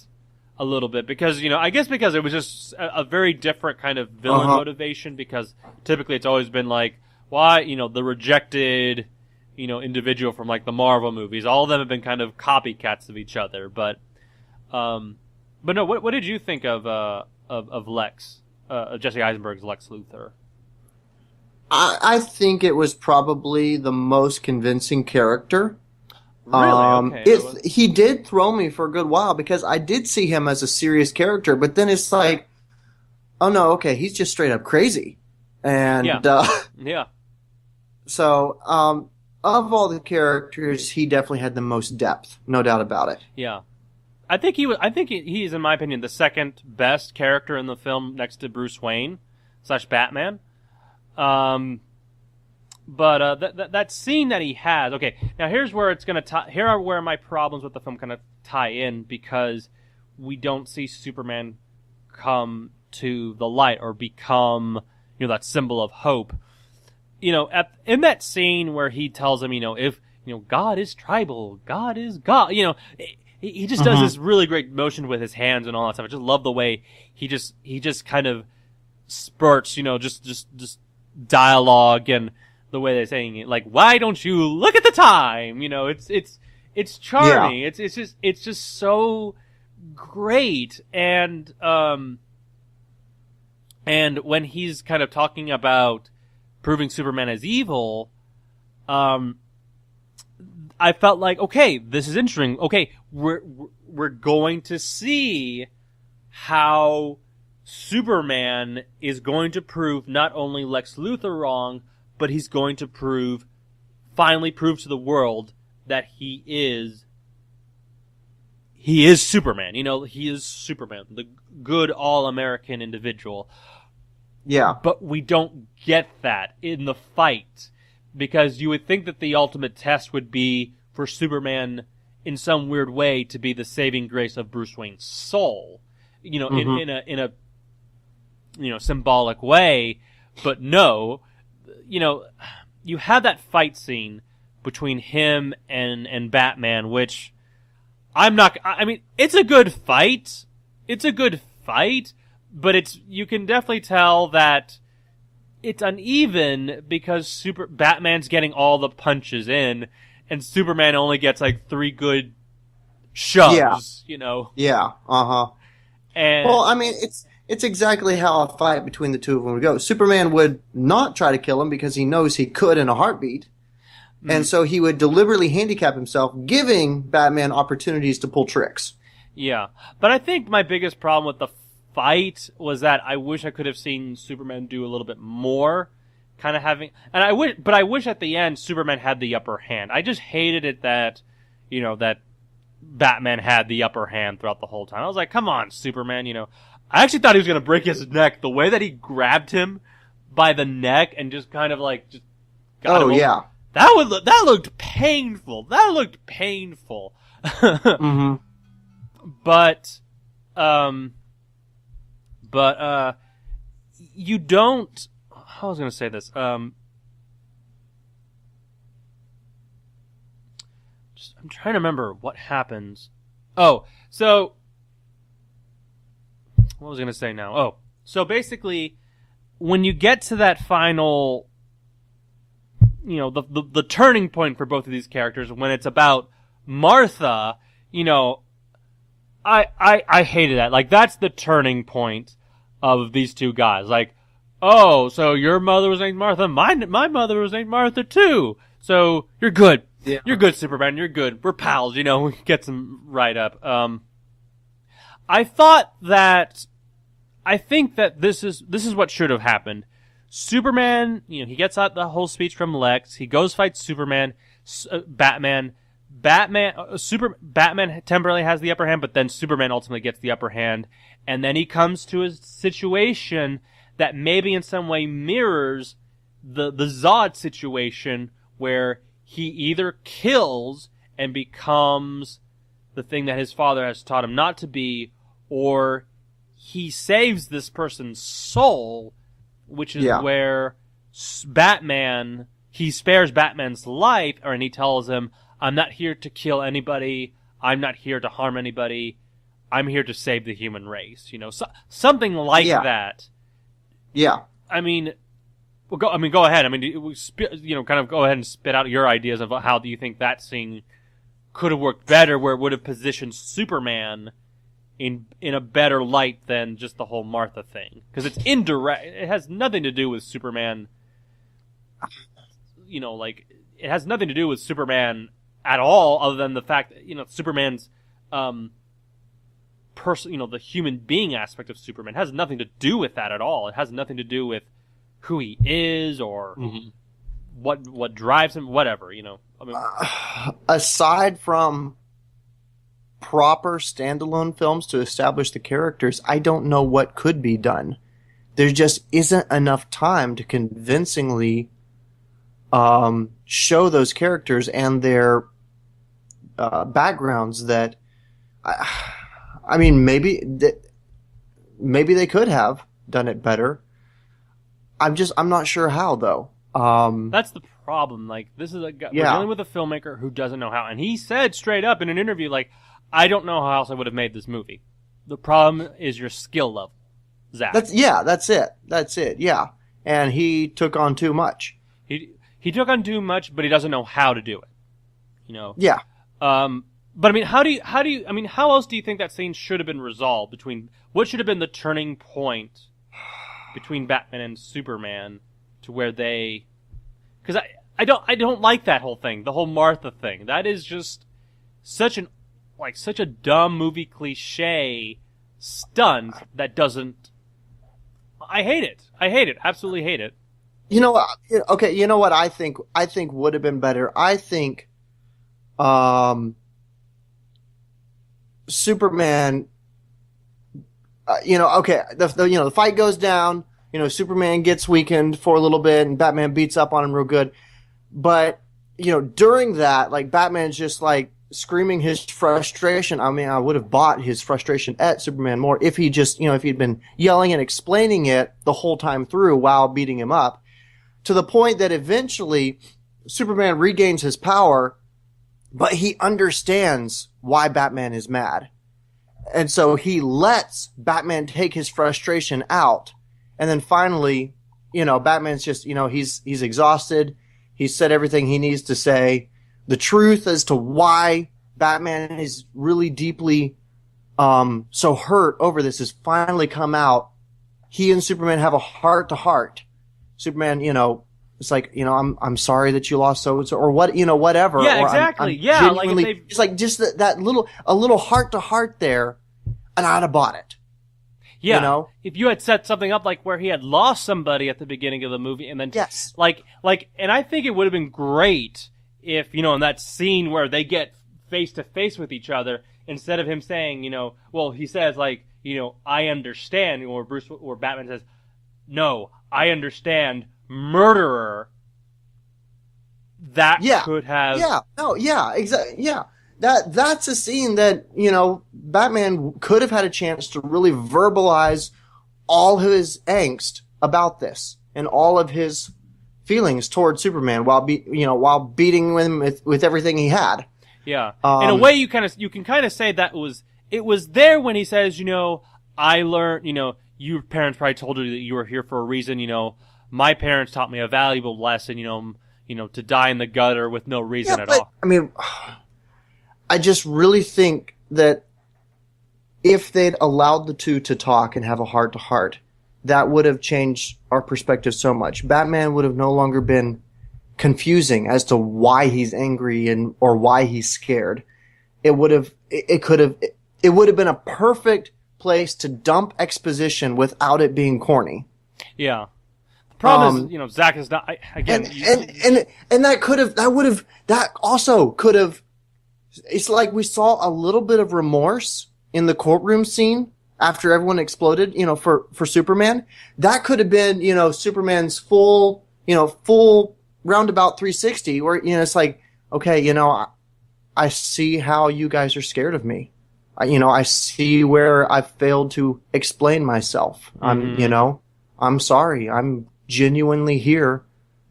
a little bit because I guess because it was just a very different kind of villain motivation. Because typically it's always been like, why the rejected individual from like the Marvel movies. All of them have been kind of copycats of each other. But no, what did you think of Lex, Jesse Eisenberg's Lex Luthor? I think it was probably the most convincing character. Really? Okay. He did throw me for a good while because I did see him as a serious character, but then it's like, oh no, okay, he's just straight up crazy. And yeah. So, of all the characters, he definitely had the most depth, no doubt about it. Yeah. I think he's, in my opinion, the second best character in the film next to Bruce Wayne / Batman. But that scene that he has, okay, now here's where it's going to tie, here are where my problems with the film kind of tie in, because we don't see Superman come to the light or become, that symbol of hope. In that scene where he tells him, if, God is tribal, God is God, he just does this really great motion with his hands and all that stuff. I just love the way he just kind of spurts, just dialogue, and the way they're saying it, like, why don't you look at the time? It's charming. Yeah. It's just so great. And when he's kind of talking about proving Superman as evil, I felt like, okay, this is interesting. Okay, we're going to see how Superman is going to prove not only Lex Luthor wrong, but he's going to finally prove to the world that he is Superman. He is Superman, the good all-American individual. Yeah. But we don't get that in the fight, because you would think that the ultimate test would be for Superman in some weird way to be the saving grace of Bruce Wayne's soul, in a symbolic way. But no, you have that fight scene between him and Batman, which it's a good fight. It's a good fight, but you can definitely tell that it's uneven because Batman's getting all the punches in, and Superman only gets like 3 good shoves, Yeah. And it's exactly how a fight between the two of them would go. Superman would not try to kill him because he knows he could in a heartbeat. And so he would deliberately handicap himself, giving Batman opportunities to pull tricks. Yeah. But I think my biggest problem with the fight was that I wish I could have seen Superman do a little bit more, kind of having, and I wish at the end Superman had the upper hand. I just hated it that, that Batman had the upper hand throughout the whole time. I was like, come on, Superman, I actually thought he was going to break his neck. The way that he grabbed him by the neck and just kind of like, just got him. Yeah. That looked painful. Mm-hmm. But you don't, how was I going to say this? I'm trying to remember what happens. Oh, so, what was I going to say now? Oh, so basically, when you get to that final, the turning point for both of these characters, when it's about Martha, I hated that. Like, that's the turning point of these two guys. Like, oh, so your mother was named Martha, my mother was named Martha too. So you're good. Yeah. You're good, Superman. You're good. We're pals. We get some right up. I think that this is what should have happened. Superman, he gets out the whole speech from Lex. He goes fights Superman, Batman. Batman temporarily has the upper hand, but then Superman ultimately gets the upper hand, and then he comes to a situation that maybe in some way mirrors the Zod situation, where he either kills and becomes the thing that his father has taught him not to be, or he saves this person's soul, which is where Batman, he spares Batman's life, and he tells him, I'm not here to kill anybody, I'm not here to harm anybody, I'm here to save the human race. Something like that. Yeah. I mean, go ahead. I mean, kind of go ahead and spit out your ideas of how do you think that scene could have worked better, where it would have positioned Superman in a better light than just the whole Martha thing, because it's indirect. It has nothing to do with Superman. It has nothing to do with Superman at all, other than the fact that Superman's the human being aspect of Superman has nothing to do with that at all. It has nothing to do with who he is or what drives him, whatever. Aside from proper standalone films to establish the characters, I don't know what could be done. There just isn't enough time to convincingly show those characters and their backgrounds that. I mean, maybe they could have done it better. I'm not sure how, though. That's the problem. Like, this is we're dealing with a filmmaker who doesn't know how, and he said straight up in an interview, like, I don't know how else I would have made this movie. The problem is your skill level, Zach. That's it. Yeah, and he took on too much. He took on too much, but he doesn't know how to do it. Yeah. But I mean, how else do you think that scene should have been resolved? What should have been the turning point between Batman and Superman to where they? Because I don't like that whole thing, the whole Martha thing. That is just such a dumb movie cliche stunt that doesn't. I hate it. Absolutely hate it. Okay. You know what I think would have been better. I think, Superman, the fight goes down, Superman gets weakened for a little bit and Batman beats up on him real good. But, during that, like, Batman's just like screaming his frustration. I mean, I would have bought his frustration at Superman more if he just, if he'd been yelling and explaining it the whole time through while beating him up, to the point that eventually Superman regains his power, but he understands why Batman is mad. And so he lets Batman take his frustration out. And then finally, Batman's just, he's exhausted. He's said everything he needs to say. The truth as to why Batman is really deeply so hurt over this has finally come out. He and Superman have a heart-to-heart. Superman, it's like, I'm sorry that you lost so-and-so, or what, whatever. Yeah, or exactly. It's like just a little heart-to-heart there, and I'd have bought it. Yeah. If you had set something up like where he had lost somebody at the beginning of the movie, and then yes, and I think it would have been great if, in that scene where they get face to face with each other, instead of him saying, he says I understand, or Batman says, no, I understand, murderer. That could have. Exactly. Yeah. That's a scene that, Batman could have had a chance to really verbalize all of his angst about this and all of his feelings toward Superman while beating him with everything he had. Yeah. In a way, you can kind of say it was there when he says, I learned, your parents probably told you that you were here for a reason, my parents taught me a valuable lesson, to die in the gutter with no reason at all. I mean, I just really think that if they'd allowed the two to talk and have a heart-to-heart, that would have changed our perspective so much. Batman would have no longer been confusing as to why he's angry or why he's scared. It would have been a perfect place to dump exposition without it being corny. Yeah. The problem is, Zach is not, that also could have, it's like we saw a little bit of remorse in the courtroom scene after everyone exploded, for Superman, that could have been, Superman's full roundabout 360 where, it's like, okay, I see how you guys are scared of me. I see where I've failed to explain myself. I'm sorry. I'm genuinely here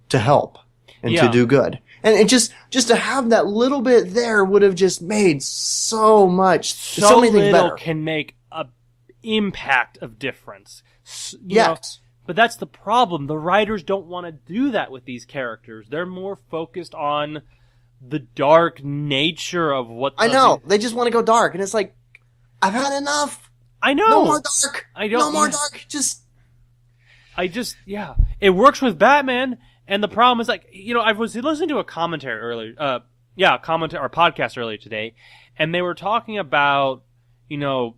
to help and to do good. And it just to have that little bit there would have just made so many things little better. Can make a impact of difference. Yes. But that's the problem. The writers don't want to do that with these characters. They're more focused on the dark nature of what... I know. They just want to go dark. And it's like, I've had enough. I know. No more dark. No more dark. Yeah. It works with Batman, and the problem is, like, I was listening to a commentary earlier, or podcast earlier today, and they were talking about, the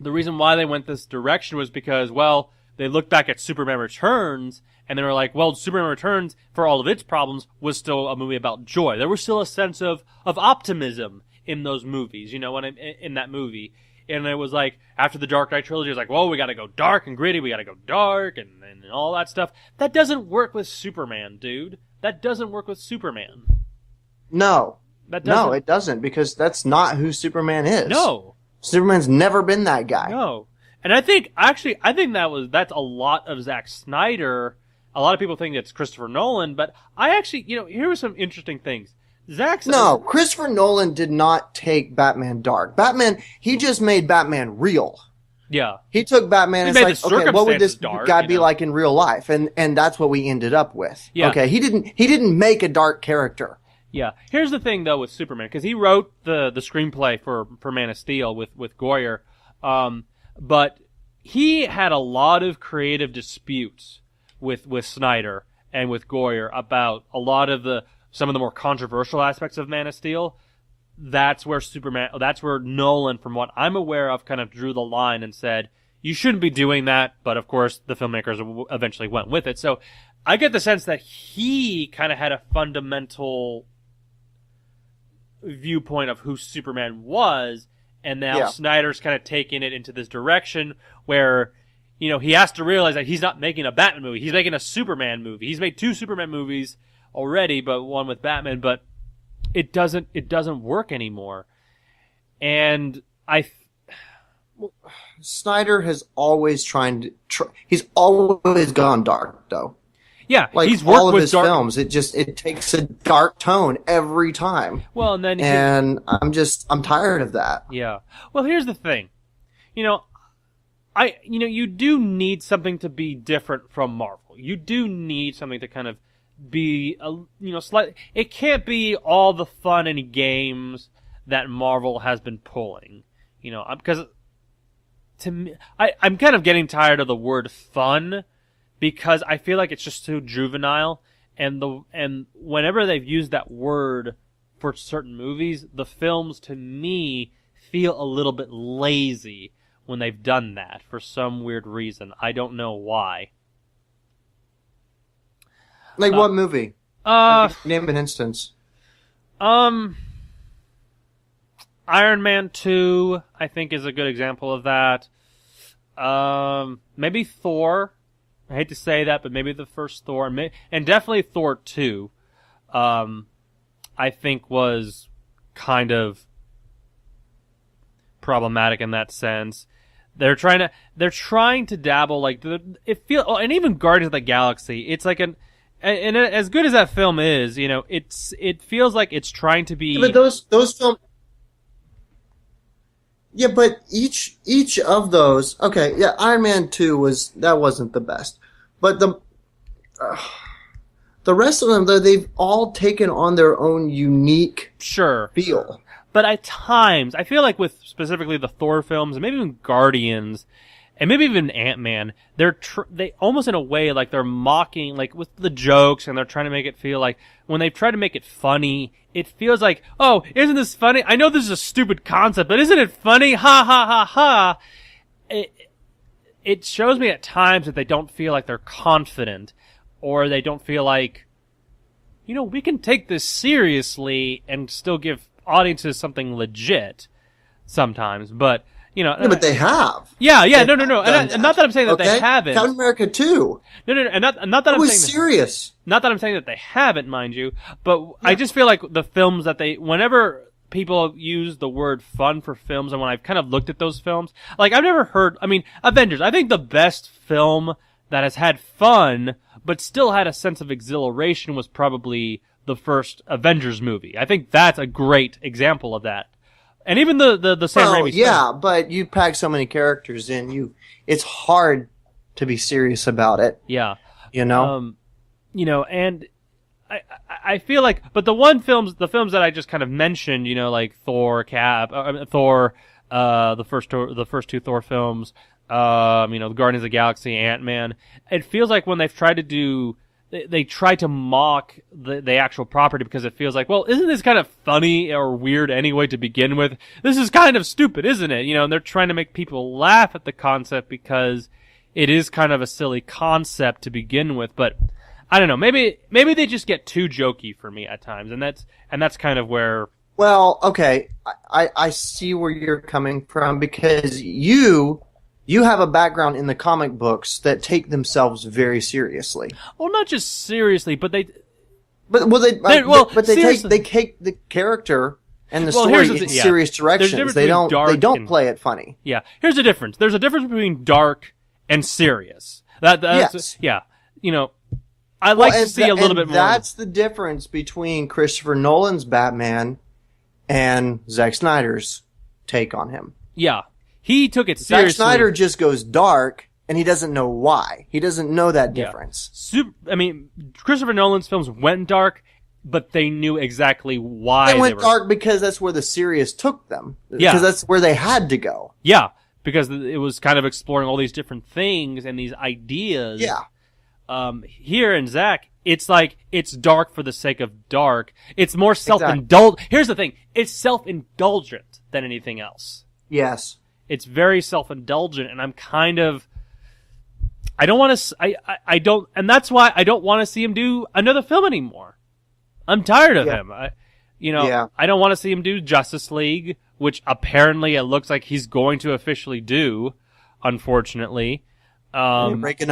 reason why they went this direction was because, well, they looked back at Superman Returns, and they were like, well, Superman Returns, for all of its problems, was still a movie about joy. There was still a sense of optimism in those movies, in that movie. And it was like, after the Dark Knight trilogy, it was like, well, we gotta go dark and gritty, we gotta go dark, and all that stuff. That doesn't work with Superman, dude. That doesn't work with Superman. No. No, it doesn't, because that's not who Superman is. No. Superman's never been that guy. No. And I think that's a lot of Zack Snyder. A lot of people think it's Christopher Nolan, but I actually, here are some interesting things. No, Christopher Nolan did not take Batman dark. He just made Batman real. Yeah. He took Batman and it's like, okay, what would this guy be like in real life? And that's what we ended up with. Yeah. Okay, he didn't make a dark character. Yeah. Here's the thing though with Superman, because he wrote the screenplay for Man of Steel with Goyer, but he had a lot of creative disputes with Snyder and with Goyer about a lot of some of the more controversial aspects of Man of Steel. That's where Nolan, from what I'm aware of, kind of drew the line and said, you shouldn't be doing that, but of course the filmmakers eventually went with it. So I get the sense that he kind of had a fundamental viewpoint of who Superman was, and now Snyder's kind of taken it into this direction where, he has to realize that he's not making a Batman movie, he's making a Superman movie. He's made 2 Superman movies already, but one with Batman, but it doesn't work anymore. And Snyder has always he's always gone dark though. Yeah, like he's worked all of with his films, it takes a dark tone every time. Well, and then I'm tired of that. Yeah. Well, here's the thing. You do need something to be different from Marvel. You do need something to kind of be slightly. It can't be all the fun and games that Marvel has been pulling, because to me, I'm kind of getting tired of the word fun, because I feel like it's just too juvenile, and whenever they've used that word for certain movies, the films to me feel a little bit lazy when they've done that for some weird reason. I don't know why. Like what movie? Name an instance. Iron Man 2, I think, is a good example of that. Maybe Thor. I hate to say that, but maybe the first Thor, and definitely Thor 2, I think was kind of problematic in that sense. They're trying to dabble, like, and even Guardians of the Galaxy, it's like and as good as that film is, it feels like it's trying to be. Yeah, but those films. Yeah, but each of those. Okay, yeah, Iron Man 2 wasn't the best, but the rest of them, though, they've all taken on their own unique feel. But at times, I feel like with specifically the Thor films, and maybe even Guardians, and maybe even Ant-Man, they almost in a way, like, they're mocking, like, with the jokes, and they're trying to make it feel like, when they try to make it funny, it feels like, oh, isn't this funny? I know this is a stupid concept, but isn't it funny? Ha ha ha ha. It shows me at times that they don't feel like they're confident, or they don't feel like, we can take this seriously and still give audiences something legit sometimes, but Yeah, but they have. Yeah, They no. have And not that I'm saying that they okay? haven't. Captain America 2. No, and not that It I'm was saying serious. Not that I'm saying that they haven't, mind you, but I just feel like the films that whenever people use the word fun for films, and when I've kind of looked at those films, like I've never heard, Avengers, I think the best film that has had fun, but still had a sense of exhilaration was probably the first Avengers movie. I think that's a great example of that. And even the Sam Raimi film. But you pack so many characters in, it's hard to be serious about it. Yeah. And I feel like, but the films that I just kind of mentioned, like Thor, the first two Thor films, the Guardians of the Galaxy, Ant-Man, it feels like when they've tried to do, they try to mock the actual property because it feels like, well, isn't this kind of funny or weird anyway to begin with? This is kind of stupid, isn't it? And they're trying to make people laugh at the concept because it is kind of a silly concept to begin with, but I don't know. Maybe they just get too jokey for me at times, and that's kind of where. Well, okay, I see where you're coming from because you have a background in the comic books that take themselves very seriously. Well, not just seriously, but they. But they take the character and the story in serious directions. They don't play it funny. Yeah, here's the difference. There's a difference between dark and serious. That's yeah. I like to see a little bit more. That's the difference between Christopher Nolan's Batman and Zack Snyder's take on him. Yeah. He took it seriously. Zack Snyder just goes dark, and he doesn't know why. He doesn't know that difference. Christopher Nolan's films went dark, but they knew exactly why they went dark because that's where the serious took them. Yeah. Because that's where they had to go. Yeah. Because it was kind of exploring all these different things and these ideas. Yeah. Here in Zack, it's like, it's dark for the sake of dark. It's more self-indulgent. Here's the thing. It's self-indulgent than anything else. Yes. It's very self-indulgent, and I'm kind of, I don't want to, I don't, and that's why I don't want to see him do another film anymore. I'm tired of him. I don't want to see him do Justice League, which apparently it looks like he's going to officially do, unfortunately. Rake in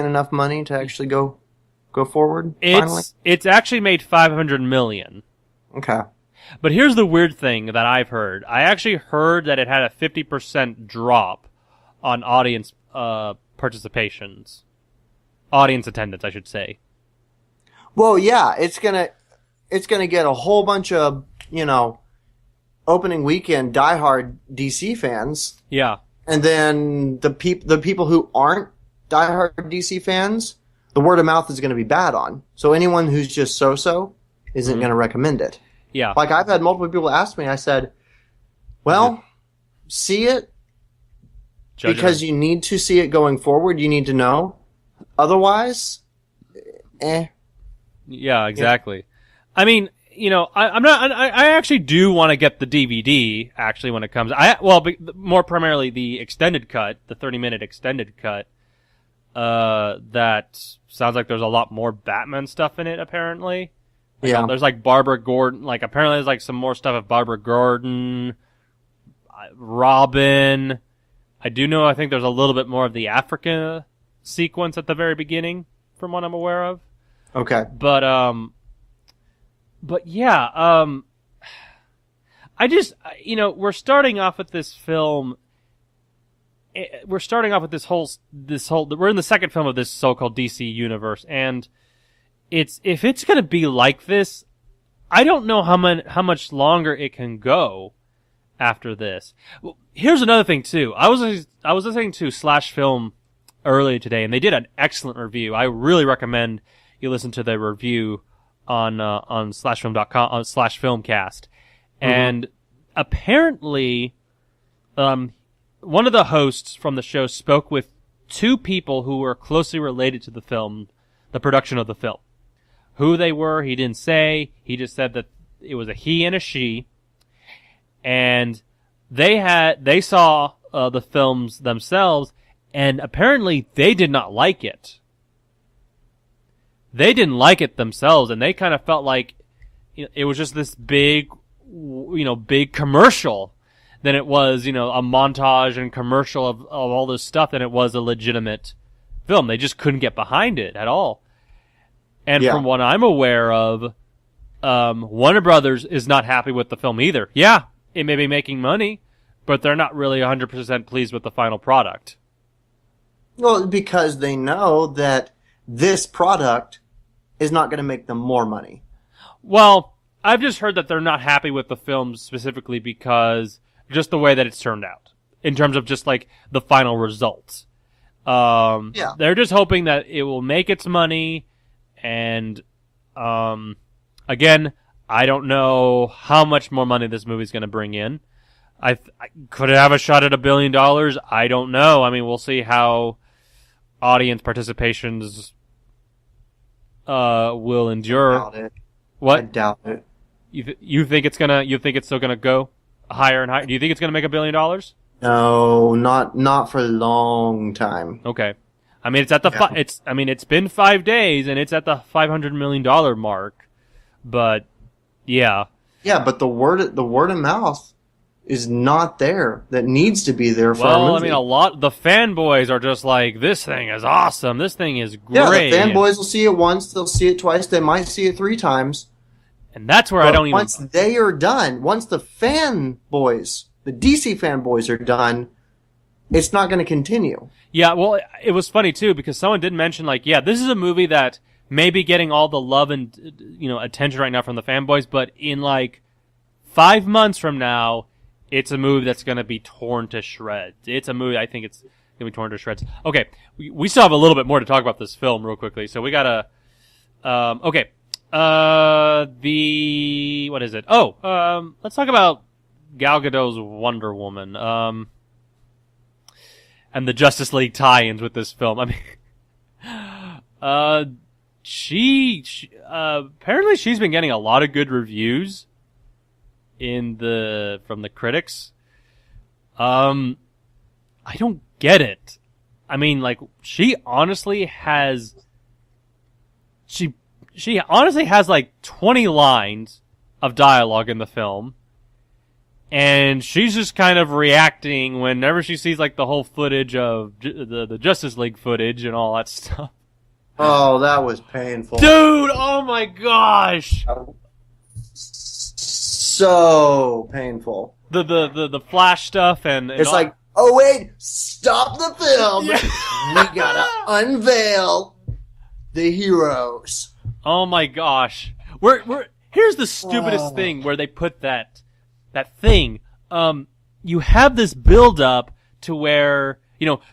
enough money to actually go forward. It's actually made $500 million. Okay. But here's the weird thing that I've heard. I actually heard that it had a 50% drop on audience participations, audience attendance, I should say. Well, yeah, it's gonna get a whole bunch of opening weekend diehard DC fans. Yeah. And then the people who aren't diehard DC fans, the word of mouth is going to be bad on. So anyone who's just so-so isn't going to recommend it. Yeah. Like I've had multiple people ask me, I said, well, see it because you need to see it going forward. You need to know. Otherwise, Yeah, exactly. I mean, I actually do want to get the DVD, actually, when it comes. More primarily the extended cut, the 30-minute extended cut. That sounds like there's a lot more Batman stuff in it, apparently. Yeah. There's like Barbara Gordon, apparently there's like some more stuff of Barbara Gordon, Robin. I think there's a little bit more of the Africa sequence at the very beginning, from what I'm aware of. Okay. But yeah, I just, we're starting off with this film. We're starting off with this whole, we're in the second film of this so-called DC universe, and if it's gonna be like this, I don't know how much longer it can go after this. Well, here's another thing too. I was listening to Slash Film earlier today, and they did an excellent review. I really recommend you listen to the review on slashfilm.com, on Slash Filmcast. And apparently, one of the hosts from the show spoke with two people who were closely related to the film, the production of the film. Who they were, he didn't say. He just said that it was a he and a she. And they saw the films themselves, and apparently they did not like it. They didn't like it themselves, and they kind of felt like it was just this big commercial than it was, a montage and commercial of all this stuff, than it was a legitimate film. They just couldn't get behind it at all. And from what I'm aware of, Warner Brothers is not happy with the film either. Yeah, it may be making money, but they're not really 100% pleased with the final product. Well, because they know that this product is not going to make them more money. Well, I've just heard that they're not happy with the film specifically because just the way that it's turned out, in terms of just like the final results. They're just hoping that it will make its money, and again, I don't know how much more money this movie's going to bring in. I could it have a shot at $1 billion? I don't know. I mean, we'll see how audience participations will endure. I doubt it. What? I doubt it. You think it's still gonna go higher and higher? Do you think it's gonna make $1 billion? No, not for a long time. Okay. I mean, it's been 5 days and it's at the $500 million mark, but yeah. Yeah, but the word of mouth is not there. That needs to be there for a movie. Well, I mean, the fanboys are just like, this thing is awesome. This thing is great. Yeah, the fanboys will see it once. They'll see it twice. They might see it 3 times. And that's where once they are done, once the fanboys, the DC fanboys are done, it's not going to continue. Yeah, well, it was funny too, because someone did mention, like, yeah, this is a movie that may be getting all the love and, attention right now from the fanboys, but in like 5 months from now, it's a movie that's going to be torn to shreds. It's a movie, I think it's going to be torn to shreds. Okay, we still have a little bit more to talk about this film real quickly, so we gotta, okay. What is it? Let's talk about Gal Gadot's Wonder Woman, and the Justice League tie-ins with this film. I mean, she apparently she's been getting a lot of good reviews from the critics. I don't get it. I mean, like, she honestly has like 20 lines of dialogue in the film, and she's just kind of reacting whenever she sees like the whole footage of the Justice League footage and all that stuff. Oh, that was painful. Dude, oh my gosh. So painful. The Flash stuff and it's all. like, oh wait, stop the film. We gotta unveil the heroes. Oh my gosh. Here's the stupidest thing where they put that thing. You have this build up to where,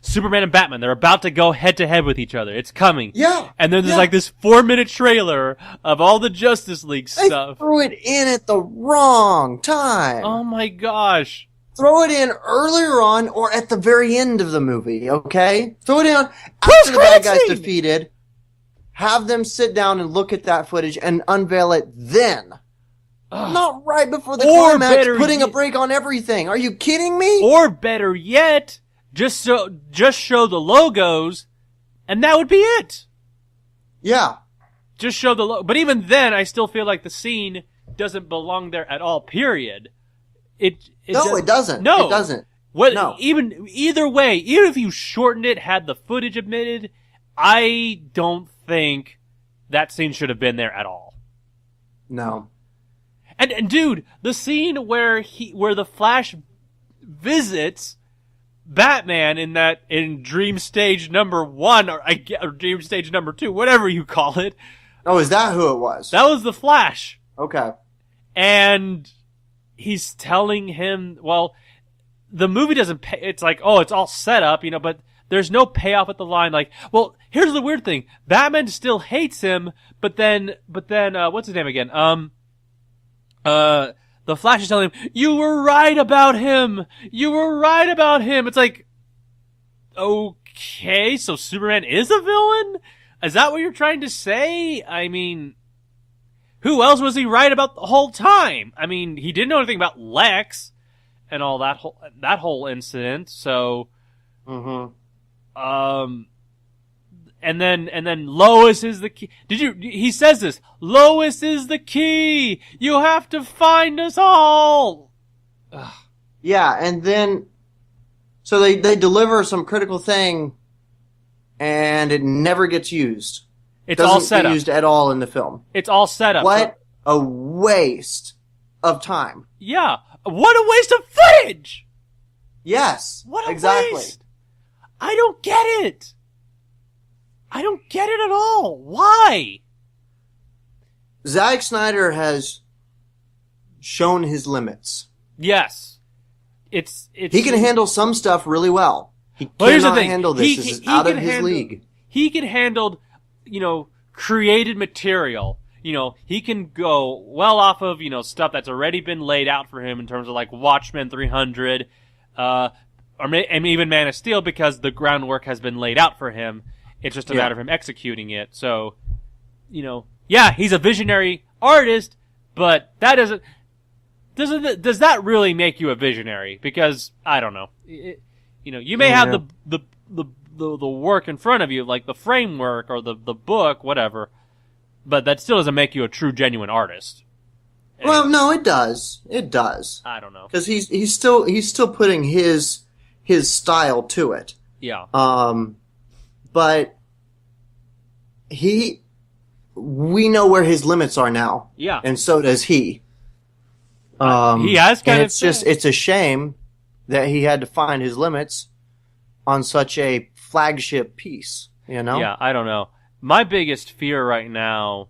Superman and Batman, they're about to go head to head with each other. It's coming. Yeah. And then there's like this 4-minute trailer of all the Justice League stuff. They threw it in at the wrong time. Oh my gosh. Throw it in earlier on or at the very end of the movie, okay? Throw it in after the bad guy's defeated. Have them sit down and look at that footage and unveil it then. Not right before the climax, putting a break on everything. Are you kidding me? Or better yet, just show the logos, and that would be it. Yeah. Just show the logo. But even then, I still feel like the scene doesn't belong there at all, period. It doesn't. No. It doesn't. No. Either way, even if you shortened it, had the footage omitted, I don't think that scene should have been there at all. No. And dude, the scene where the Flash visits Batman in Dream Stage number 1 or Dream Stage number 2, whatever you call it. Oh, is that who it was? That was the Flash. Okay. And he's telling him, well, the movie doesn't pay. It's like, oh, it's all set up, but there's no payoff at the line. Like, well, here's the weird thing: Batman still hates him, but then, what's his name again? The Flash is telling him, "You were right about him. You were right about him." It's like, okay, so Superman is a villain? Is that what you're trying to say? I mean, who else was he right about the whole time? I mean, he didn't know anything about Lex and all that whole incident. So, and then Lois is the key. He says this, Lois is the key. You have to find us all. Ugh. Yeah, and then so they deliver some critical thing, and it never gets used. It's all set Doesn't get up. used at all in the film. It's all set up. What a waste of time. Yeah. What a waste of footage! Yes. What a exactly. waste! I don't get it! I don't get it at all. Why? Zack Snyder has shown his limits. Yes. It's He can handle some stuff really well. He Well, here's the cannot thing. handle this. This is out of his league. He can handle, created material. He can go well off of, stuff that's already been laid out for him in terms of like Watchmen 300, and even Man of Steel, because the groundwork has been laid out for him. It's just a matter of him executing it. So, yeah, he's a visionary artist, but that does that really make you a visionary? Because I don't know. You may have the work in front of you, like the framework or the book, whatever, but that still doesn't make you a true, genuine artist. Anyway. Well, no, it does. It does. I don't know, because he's still putting his style to it. Yeah. But we know where his limits are now. Yeah. And so does he. He has kind of. It's a shame that he had to find his limits on such a flagship piece, Yeah, I don't know. My biggest fear right now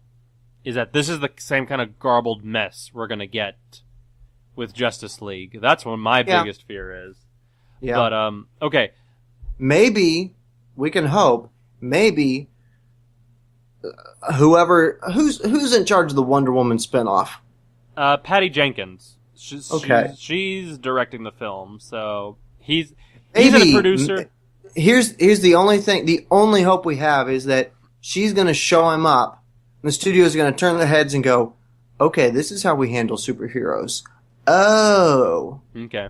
is that this is the same kind of garbled mess we're going to get with Justice League. That's what my biggest fear is. Yeah. But, okay. Maybe, we can hope, maybe who's in charge of the Wonder Woman spinoff? Patty Jenkins. She's directing the film, so he's a producer. Here's the only thing, the only hope we have is that she's going to show him up, and the studios are going to turn their heads and go, okay, this is how we handle superheroes. Oh. Okay.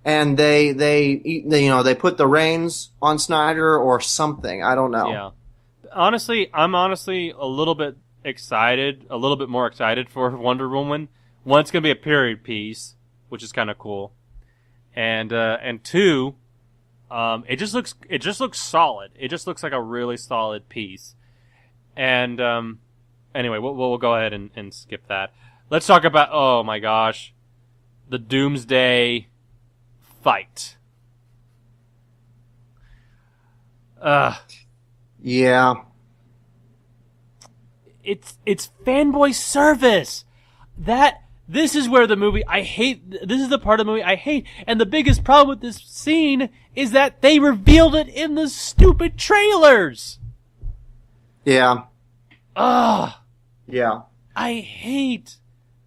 And they put the reins on Snyder or something. I don't know. Yeah. I'm honestly a little bit more excited for Wonder Woman. One, it's going to be a period piece, which is kind of cool. And two, it just looks solid. It just looks like a really solid piece. And, anyway, we'll go ahead and skip that. Let's talk about, oh my gosh, the Doomsday fight. Yeah. It's fanboy service. This is where the movie I hate. This is the part of the movie I hate. And the biggest problem with this scene is that they revealed it in the stupid trailers. Yeah. Yeah. I hate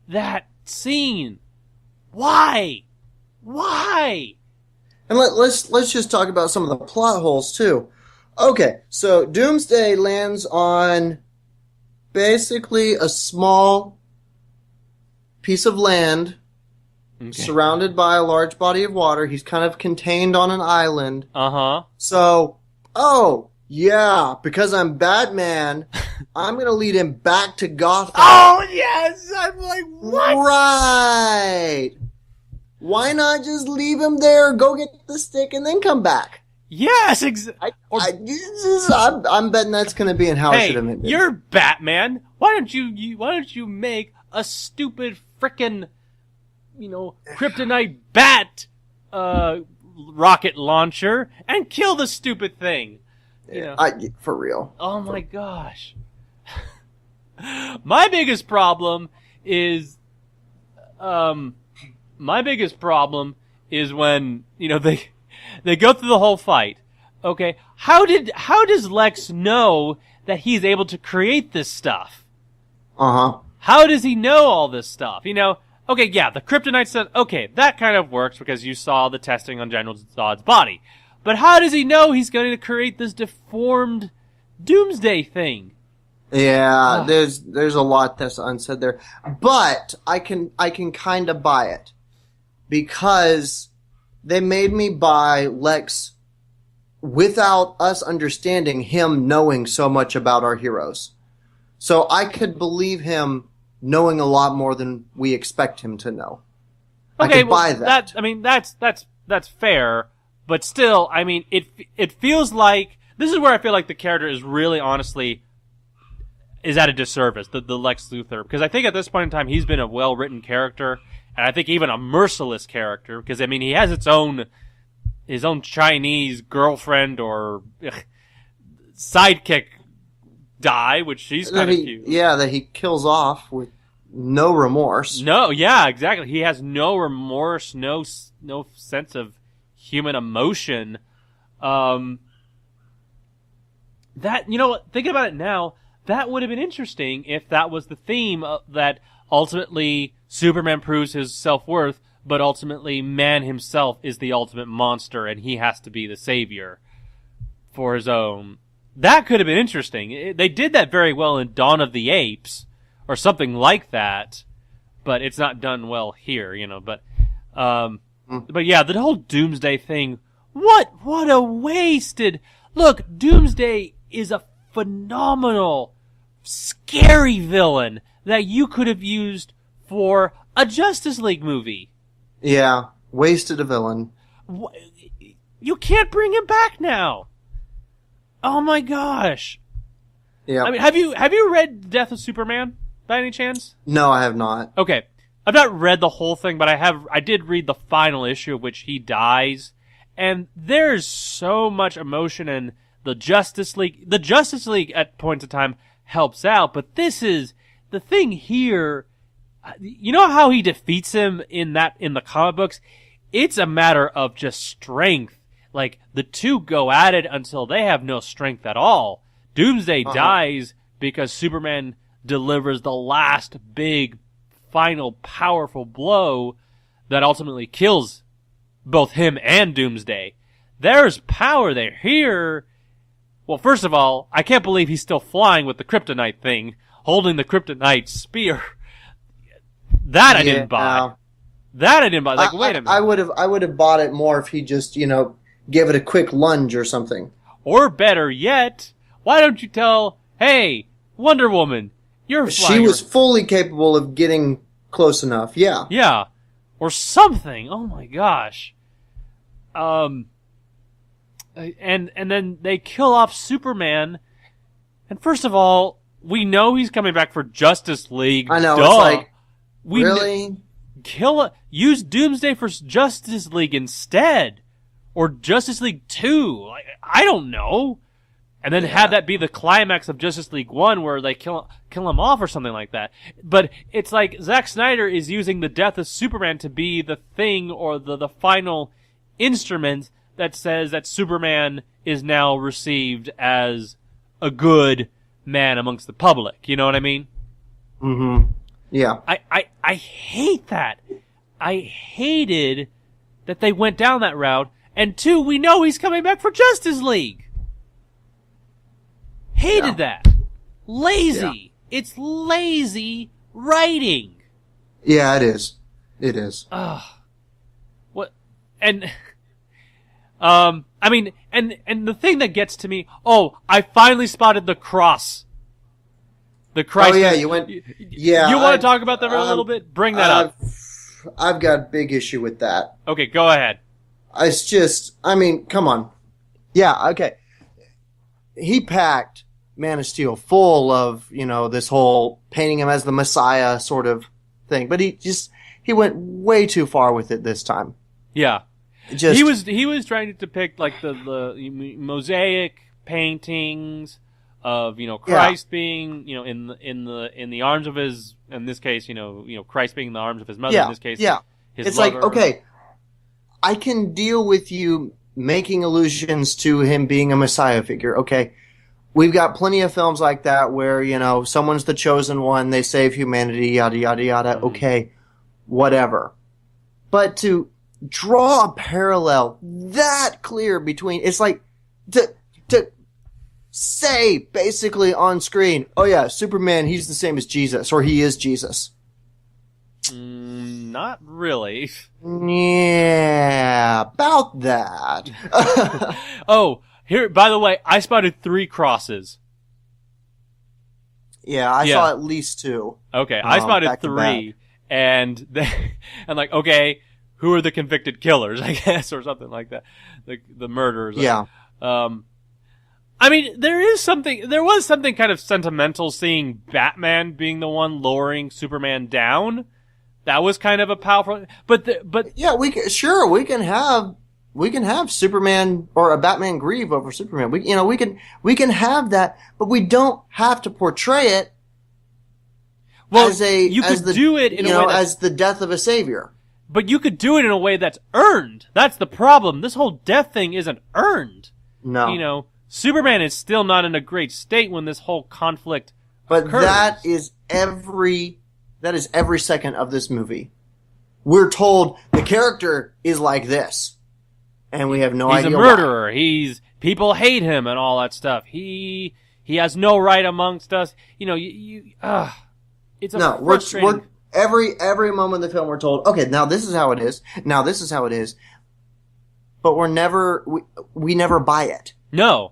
that scene. Why? And let's just talk about some of the plot holes too. Okay, so Doomsday lands on basically a small piece of land surrounded by a large body of water. He's kind of contained on an island. Uh-huh. So, yeah, because I'm Batman, I'm going to lead him back to Gotham. Oh, yes! I'm like, what? Right! Why not just leave him there, go get the stick, and then come back? Yes, I'm betting that's going to be in how it should have been. You're Batman. Why don't you make a stupid frickin', kryptonite bat rocket launcher and kill the stupid thing? For real. Oh my gosh. My biggest problem is when they go through the whole fight. Okay, how does Lex know that he's able to create this stuff? Uh-huh. How does he know all this stuff? Okay, yeah, the kryptonite stuff, okay, that kind of works because you saw the testing on General Zod's body. But how does he know he's going to create this deformed Doomsday thing? Yeah, there's a lot that's unsaid there. But I can kind of buy it. Because they made me buy Lex without us understanding him knowing so much about our heroes. So I could believe him knowing a lot more than we expect him to know. Okay, I can buy that. I mean, that's fair, but still, I mean, it feels like this is where I feel like the character is really, honestly, is at a disservice. The Lex Luthor, because I think at this point in time he's been a well written character, and I think even a merciless character, because I mean he has his own Chinese girlfriend or sidekick die, which she's kind of cute. Yeah, that he kills off with no remorse. No, yeah, exactly. He has no remorse, no sense of human emotion. That, you know, thinking about it now, that would have been interesting if that was the theme that ultimately Superman proves his self-worth, but ultimately man himself is the ultimate monster and he has to be the savior for his own. That could have been interesting. They did that very well in Dawn of the Apes, or something like that, but it's not done well here, you know, but yeah, the whole Doomsday thing, what a wasted, look, Doomsday is a phenomenal, scary villain that you could have used for a Justice League movie. Yeah, wasted a villain. You can't bring him back now. Oh my gosh. Yeah. I mean, have you read Death of Superman by any chance? No, I have not. Okay. I've not read the whole thing, but I did read the final issue of which he dies, and there's so much emotion in the Justice League. The Justice League at points of time helps out, but this is the thing here. You know how he defeats him in the comic books? It's a matter of just strength. Like, the two go at it until they have no strength at all. Doomsday dies because Superman delivers the last big, final, powerful blow that ultimately kills both him and Doomsday. There's power there. Here, well, first of all, I can't believe he's still flying with the kryptonite thing, holding the kryptonite spear. That I didn't buy. That I didn't buy. Like, wait a minute. I would have bought it more if he just, give it a quick lunge or something. Or better yet, why don't you tell, hey, Wonder Woman, you're flying. She was fully capable of getting close enough, yeah. Yeah. Or something. Oh my gosh. And then they kill off Superman. And first of all, we know he's coming back for Justice League. I know, Duh. it's like, we really? Use Doomsday for Justice League instead. Or Justice League 2. Like, I don't know. And then have that be the climax of Justice League 1 where they kill him off or something like that. But it's like Zack Snyder is using the death of Superman to be the thing or the final instrument that says that Superman is now received as a good man amongst the public. You know what I mean? Mm-hmm. Yeah. I hate that. I hated that they went down that route. And two, we know he's coming back for Justice League. Hated that. Lazy. Yeah. It's lazy writing. Yeah, it is. It is. What? And, I mean, and the thing that gets to me, I finally spotted the cross. The Christ. Oh yeah, you went, yeah. You want to talk about that for a little bit? Bring that up. I've got a big issue with that. Okay, go ahead. It's just, I mean, come on. Yeah, okay. He packed Man of Steel full of, this whole painting him as the Messiah sort of thing. But he went way too far with it this time. Yeah. He was trying to depict like the mosaic paintings of, Christ being, in the arms of his, in this case, Christ being in the arms of his mother, in this case, his it's lover. Like, okay, I can deal with you making allusions to him being a Messiah figure. Okay. We've got plenty of films like that where, someone's the chosen one, they save humanity, yada, yada, yada. Mm-hmm. Okay. Whatever. But to draw a parallel that clear between, it's like to say basically on screen, oh yeah, Superman, he's the same as Jesus, or he is Jesus. Not really. Yeah, about that. Here, by the way, I spotted 3 crosses. Yeah, I saw at least 2. Okay, I spotted 3, and okay, who are the convicted killers, I guess, or something like that. The murderers. Yeah. I mean, there was something kind of sentimental seeing Batman being the one lowering Superman down. That was kind of a powerful, but yeah, we can have Superman or a Batman grieve over Superman. We can have that, but we don't have to portray it as the death of a savior. But you could do it in a way that's earned. That's the problem. This whole death thing isn't earned. No. Superman is still not in a great state when this whole conflict occurs. But that is every second of this movie. We're told the character is like this, and we have no idea. He's a murderer. People hate him and all that stuff. He has no right amongst us. It's frustrating. Every moment of the film we're told, okay, now this is how it is. Now this is how it is. But we never buy it. No.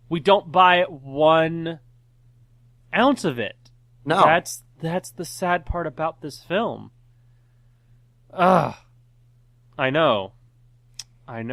We don't buy 1 ounce of it. No. That's the sad part about this film. I know. And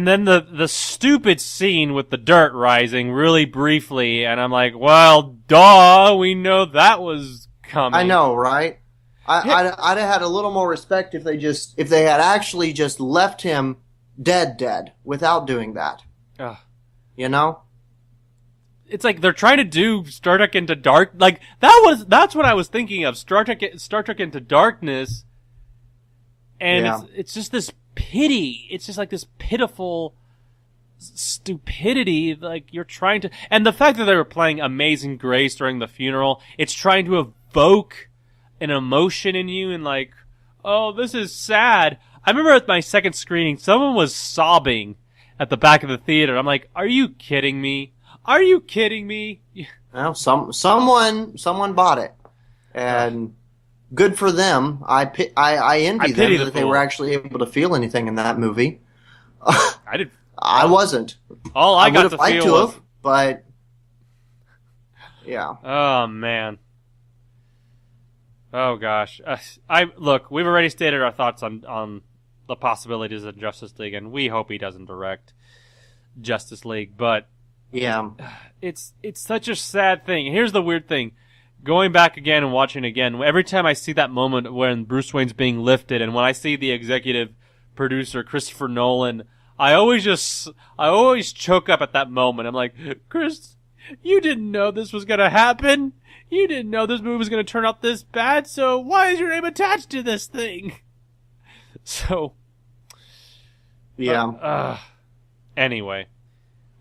then the stupid scene with the dirt rising really briefly, and I'm like, well, duh, we know that was coming. I know, right? I'd have had a little more respect if they had actually just left him dead without doing that. You know? It's like they're trying to do Star Trek Into Dark. Like that's what I was thinking of. Star Trek Into Darkness. And it's just this pity. It's just like this pitiful stupidity. Like you're trying to, and the fact that they were playing Amazing Grace during the funeral, it's trying to evoke an emotion in you and like, oh, this is sad. I remember at my second screening, someone was sobbing at the back of the theater. I'm like, are you kidding me? Are you kidding me? Well, someone bought it, and good for them. I envy them that they were actually able to feel anything in that movie. I did. I wasn't. All I got to feel feel was, but yeah. Oh man. Oh gosh. Look. We've already stated our thoughts on the possibilities of Justice League, and we hope he doesn't direct Justice League. But yeah, it's such a sad thing. Here's the weird thing. Going back again and watching again, every time I see that moment when Bruce Wayne's being lifted, and when I see the executive producer Christopher Nolan, I always choke up at that moment. I'm like, Chris, you didn't know this was gonna happen. You didn't know this movie was gonna turn out this bad. So why is your name attached to this thing? So, yeah. Anyway,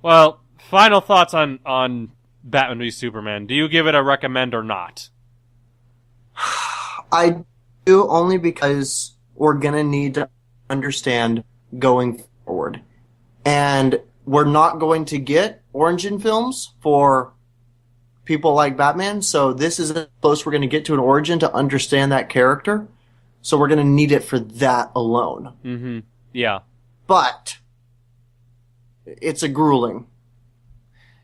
well, final thoughts on Batman v Superman. Do you give it a recommend or not? I do, only because we're gonna need to understand going forward, and we're not going to get origin films for people like Batman. So this is as close we're going to get to an origin to understand that character. So we're going to need it for that alone. Mm-hmm. Yeah. But it's a grueling.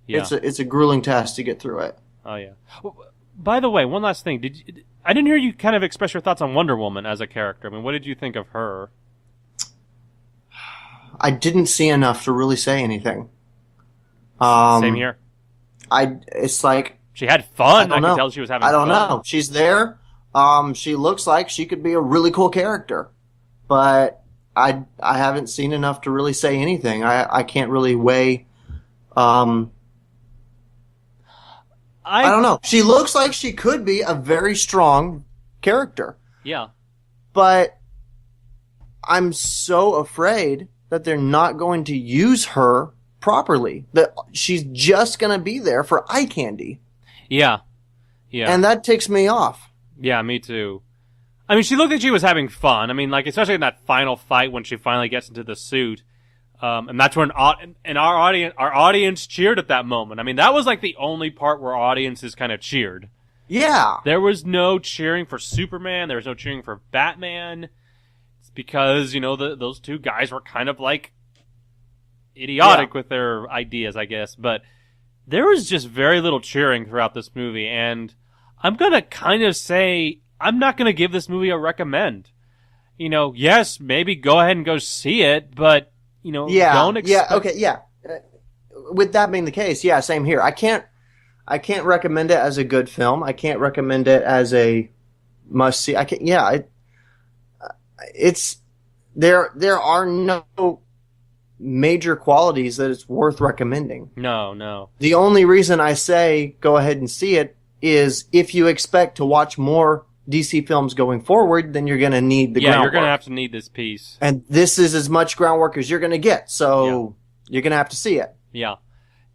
Yeah. It's a grueling task to get through it. Oh yeah. Well, by the way, one last thing. I didn't hear you kind of express your thoughts on Wonder Woman as a character. I mean, what did you think of her? I didn't see enough to really say anything. Same here. It's like she had fun. I could tell she was having fun. I don't know. She's there. She looks like she could be a really cool character, but I haven't seen enough to really say anything. I can't really weigh. I don't know. She looks like she could be a very strong character. Yeah. But I'm so afraid that they're not going to use her properly. That she's just going to be there for eye candy. Yeah. Yeah. And that ticks me off. Yeah, me too. I mean, she looked like she was having fun. I mean, like, especially in that final fight when she finally gets into the suit. And that's when our audience cheered at that moment. I mean, that was like the only part where audiences kind of cheered. Yeah. There was no cheering for Superman. There was no cheering for Batman. It's because, those two guys were kind of like idiotic with their ideas, I guess. But there was just very little cheering throughout this movie. And I'm gonna kind of say I'm not gonna give this movie a recommend. Yes, maybe go ahead and go see it, but don't expect... Yeah, okay, yeah. With that being the case, yeah, same here. I can't recommend it as a good film. I can't recommend it as a must see. There are no major qualities that it's worth recommending. No. The only reason I say go ahead and see it is if you expect to watch more DC films going forward, then you're going to need the groundwork. You're going to have to need this piece. And this is as much groundwork as you're going to get, so you're going to have to see it. Yeah.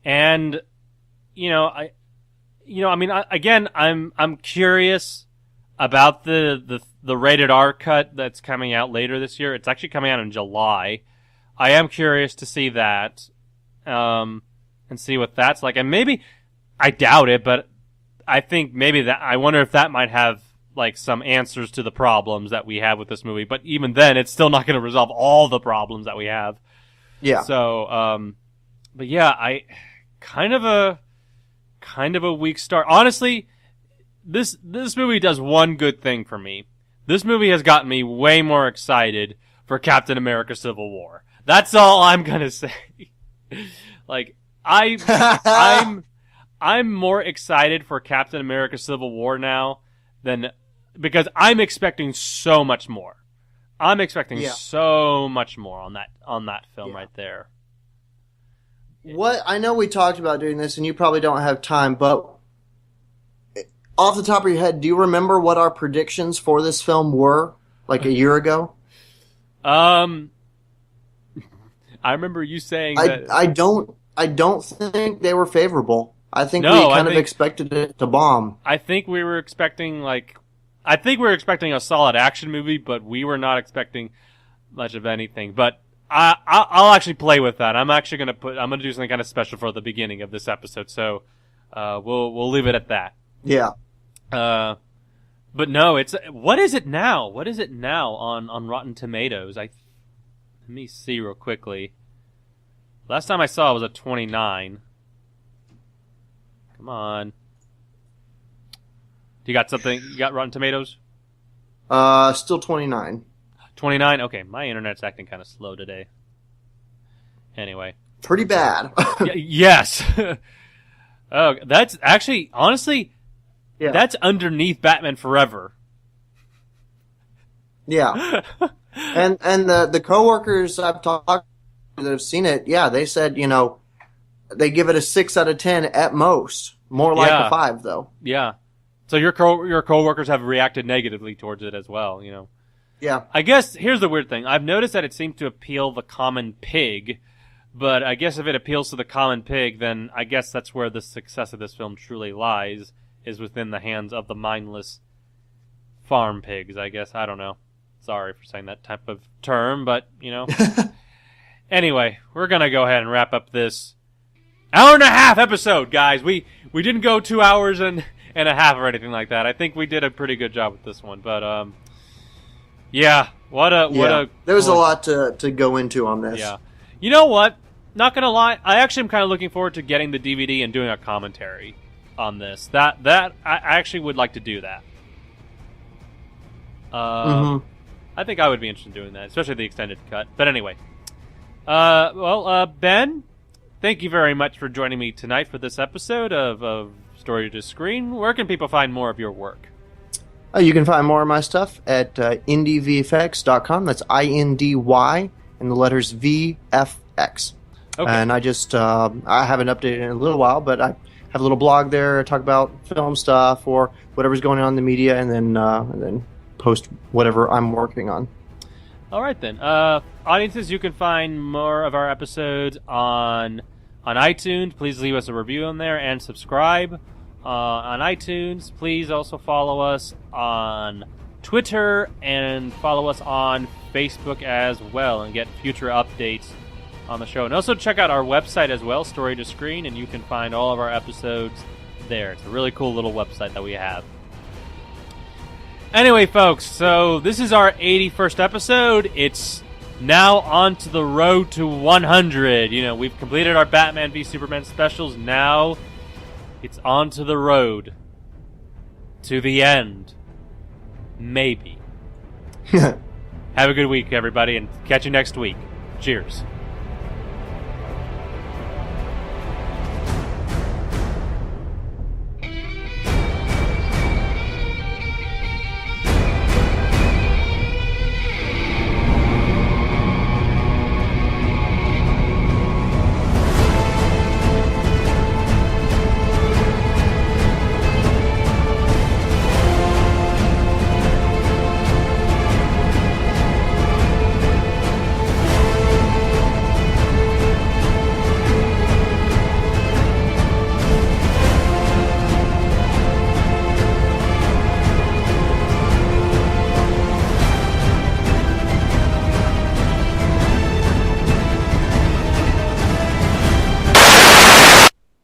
And, I'm curious about the rated R cut that's coming out later this year. It's actually coming out in July. I am curious to see that, and see what that's like. And maybe, I doubt it, but I think maybe I wonder if that might have, like, some answers to the problems that we have with this movie. But even then, it's still not going to resolve all the problems that we have. Yeah. So, but yeah, kind of a weak start. Honestly, this movie does one good thing for me. This movie has gotten me way more excited for Captain America: Civil War. That's all I'm gonna say. Like, I'm more excited for Captain America: Civil War now because I'm expecting so much more. I'm expecting so much more on that film right there. What I know we talked about doing this, and you probably don't have time, but off the top of your head, do you remember what our predictions for this film were, like a year ago? I remember you saying that I don't think they were favorable. I think we kind of expected it to bomb. I think we were expecting a solid action movie, but we were not expecting much of anything. But I'll actually play with that. I'm gonna do something kind of special for the beginning of this episode. So we'll leave it at that. Yeah. But no, what is it now? What is it now on Rotten Tomatoes? Let me see real quickly. Last time I saw it was a 29. Come on. Do you got something? You got Rotten Tomatoes? Still 29. 29? Okay, my internet's acting kind of slow today. Anyway. Pretty bad. Yes. Oh, that's actually, honestly, that's underneath Batman Forever. Yeah. and the coworkers I've talked to that have seen it, they said, they give it a 6 out of 10 at most. More like a 5, though. Yeah. So your coworkers have reacted negatively towards it as well, Yeah. I guess here's the weird thing. I've noticed that it seems to appeal the common pig, but I guess if it appeals to the common pig, then I guess that's where the success of this film truly lies, is within the hands of the mindless farm pigs, I guess. I don't know. Sorry for saying that type of term, but, Anyway, we're going to go ahead and wrap up this hour and a half episode, guys. We didn't go 2 hours and a half or anything like that. I think we did a pretty good job with this one, but what a there was a lot to go into on this. Yeah. You know what? Not gonna lie, I actually am kind of looking forward to getting the DVD and doing a commentary on this. That I actually would like to do that. I think I would be interested in doing that, especially the extended cut. But anyway, Ben, thank you very much for joining me tonight for this episode of Story to Screen. Where can people find more of your work? You can find more of my stuff at indyvfx.com. That's INDY and the letters VFX. Okay. And I haven't updated in a little while, but I have a little blog there. I talk about film stuff or whatever's going on in the media, and then post whatever I'm working on. All right, then. Audiences, you can find more of our episodes on iTunes. Please leave us a review on there and subscribe on iTunes. Please also follow us on Twitter and follow us on Facebook as well and get future updates on the show. And also check out our website as well, Story to Screen, and you can find all of our episodes there. It's a really cool little website that we have. Anyway, folks, so this is our 81st episode. It's now on to the road to 100. We've completed our Batman v Superman specials. Now it's on to the road to the end. Maybe. Have a good week, everybody, and catch you next week. Cheers.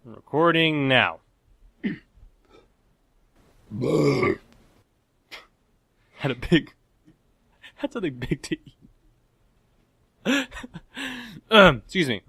Recording now. Had something big to eat. Excuse me.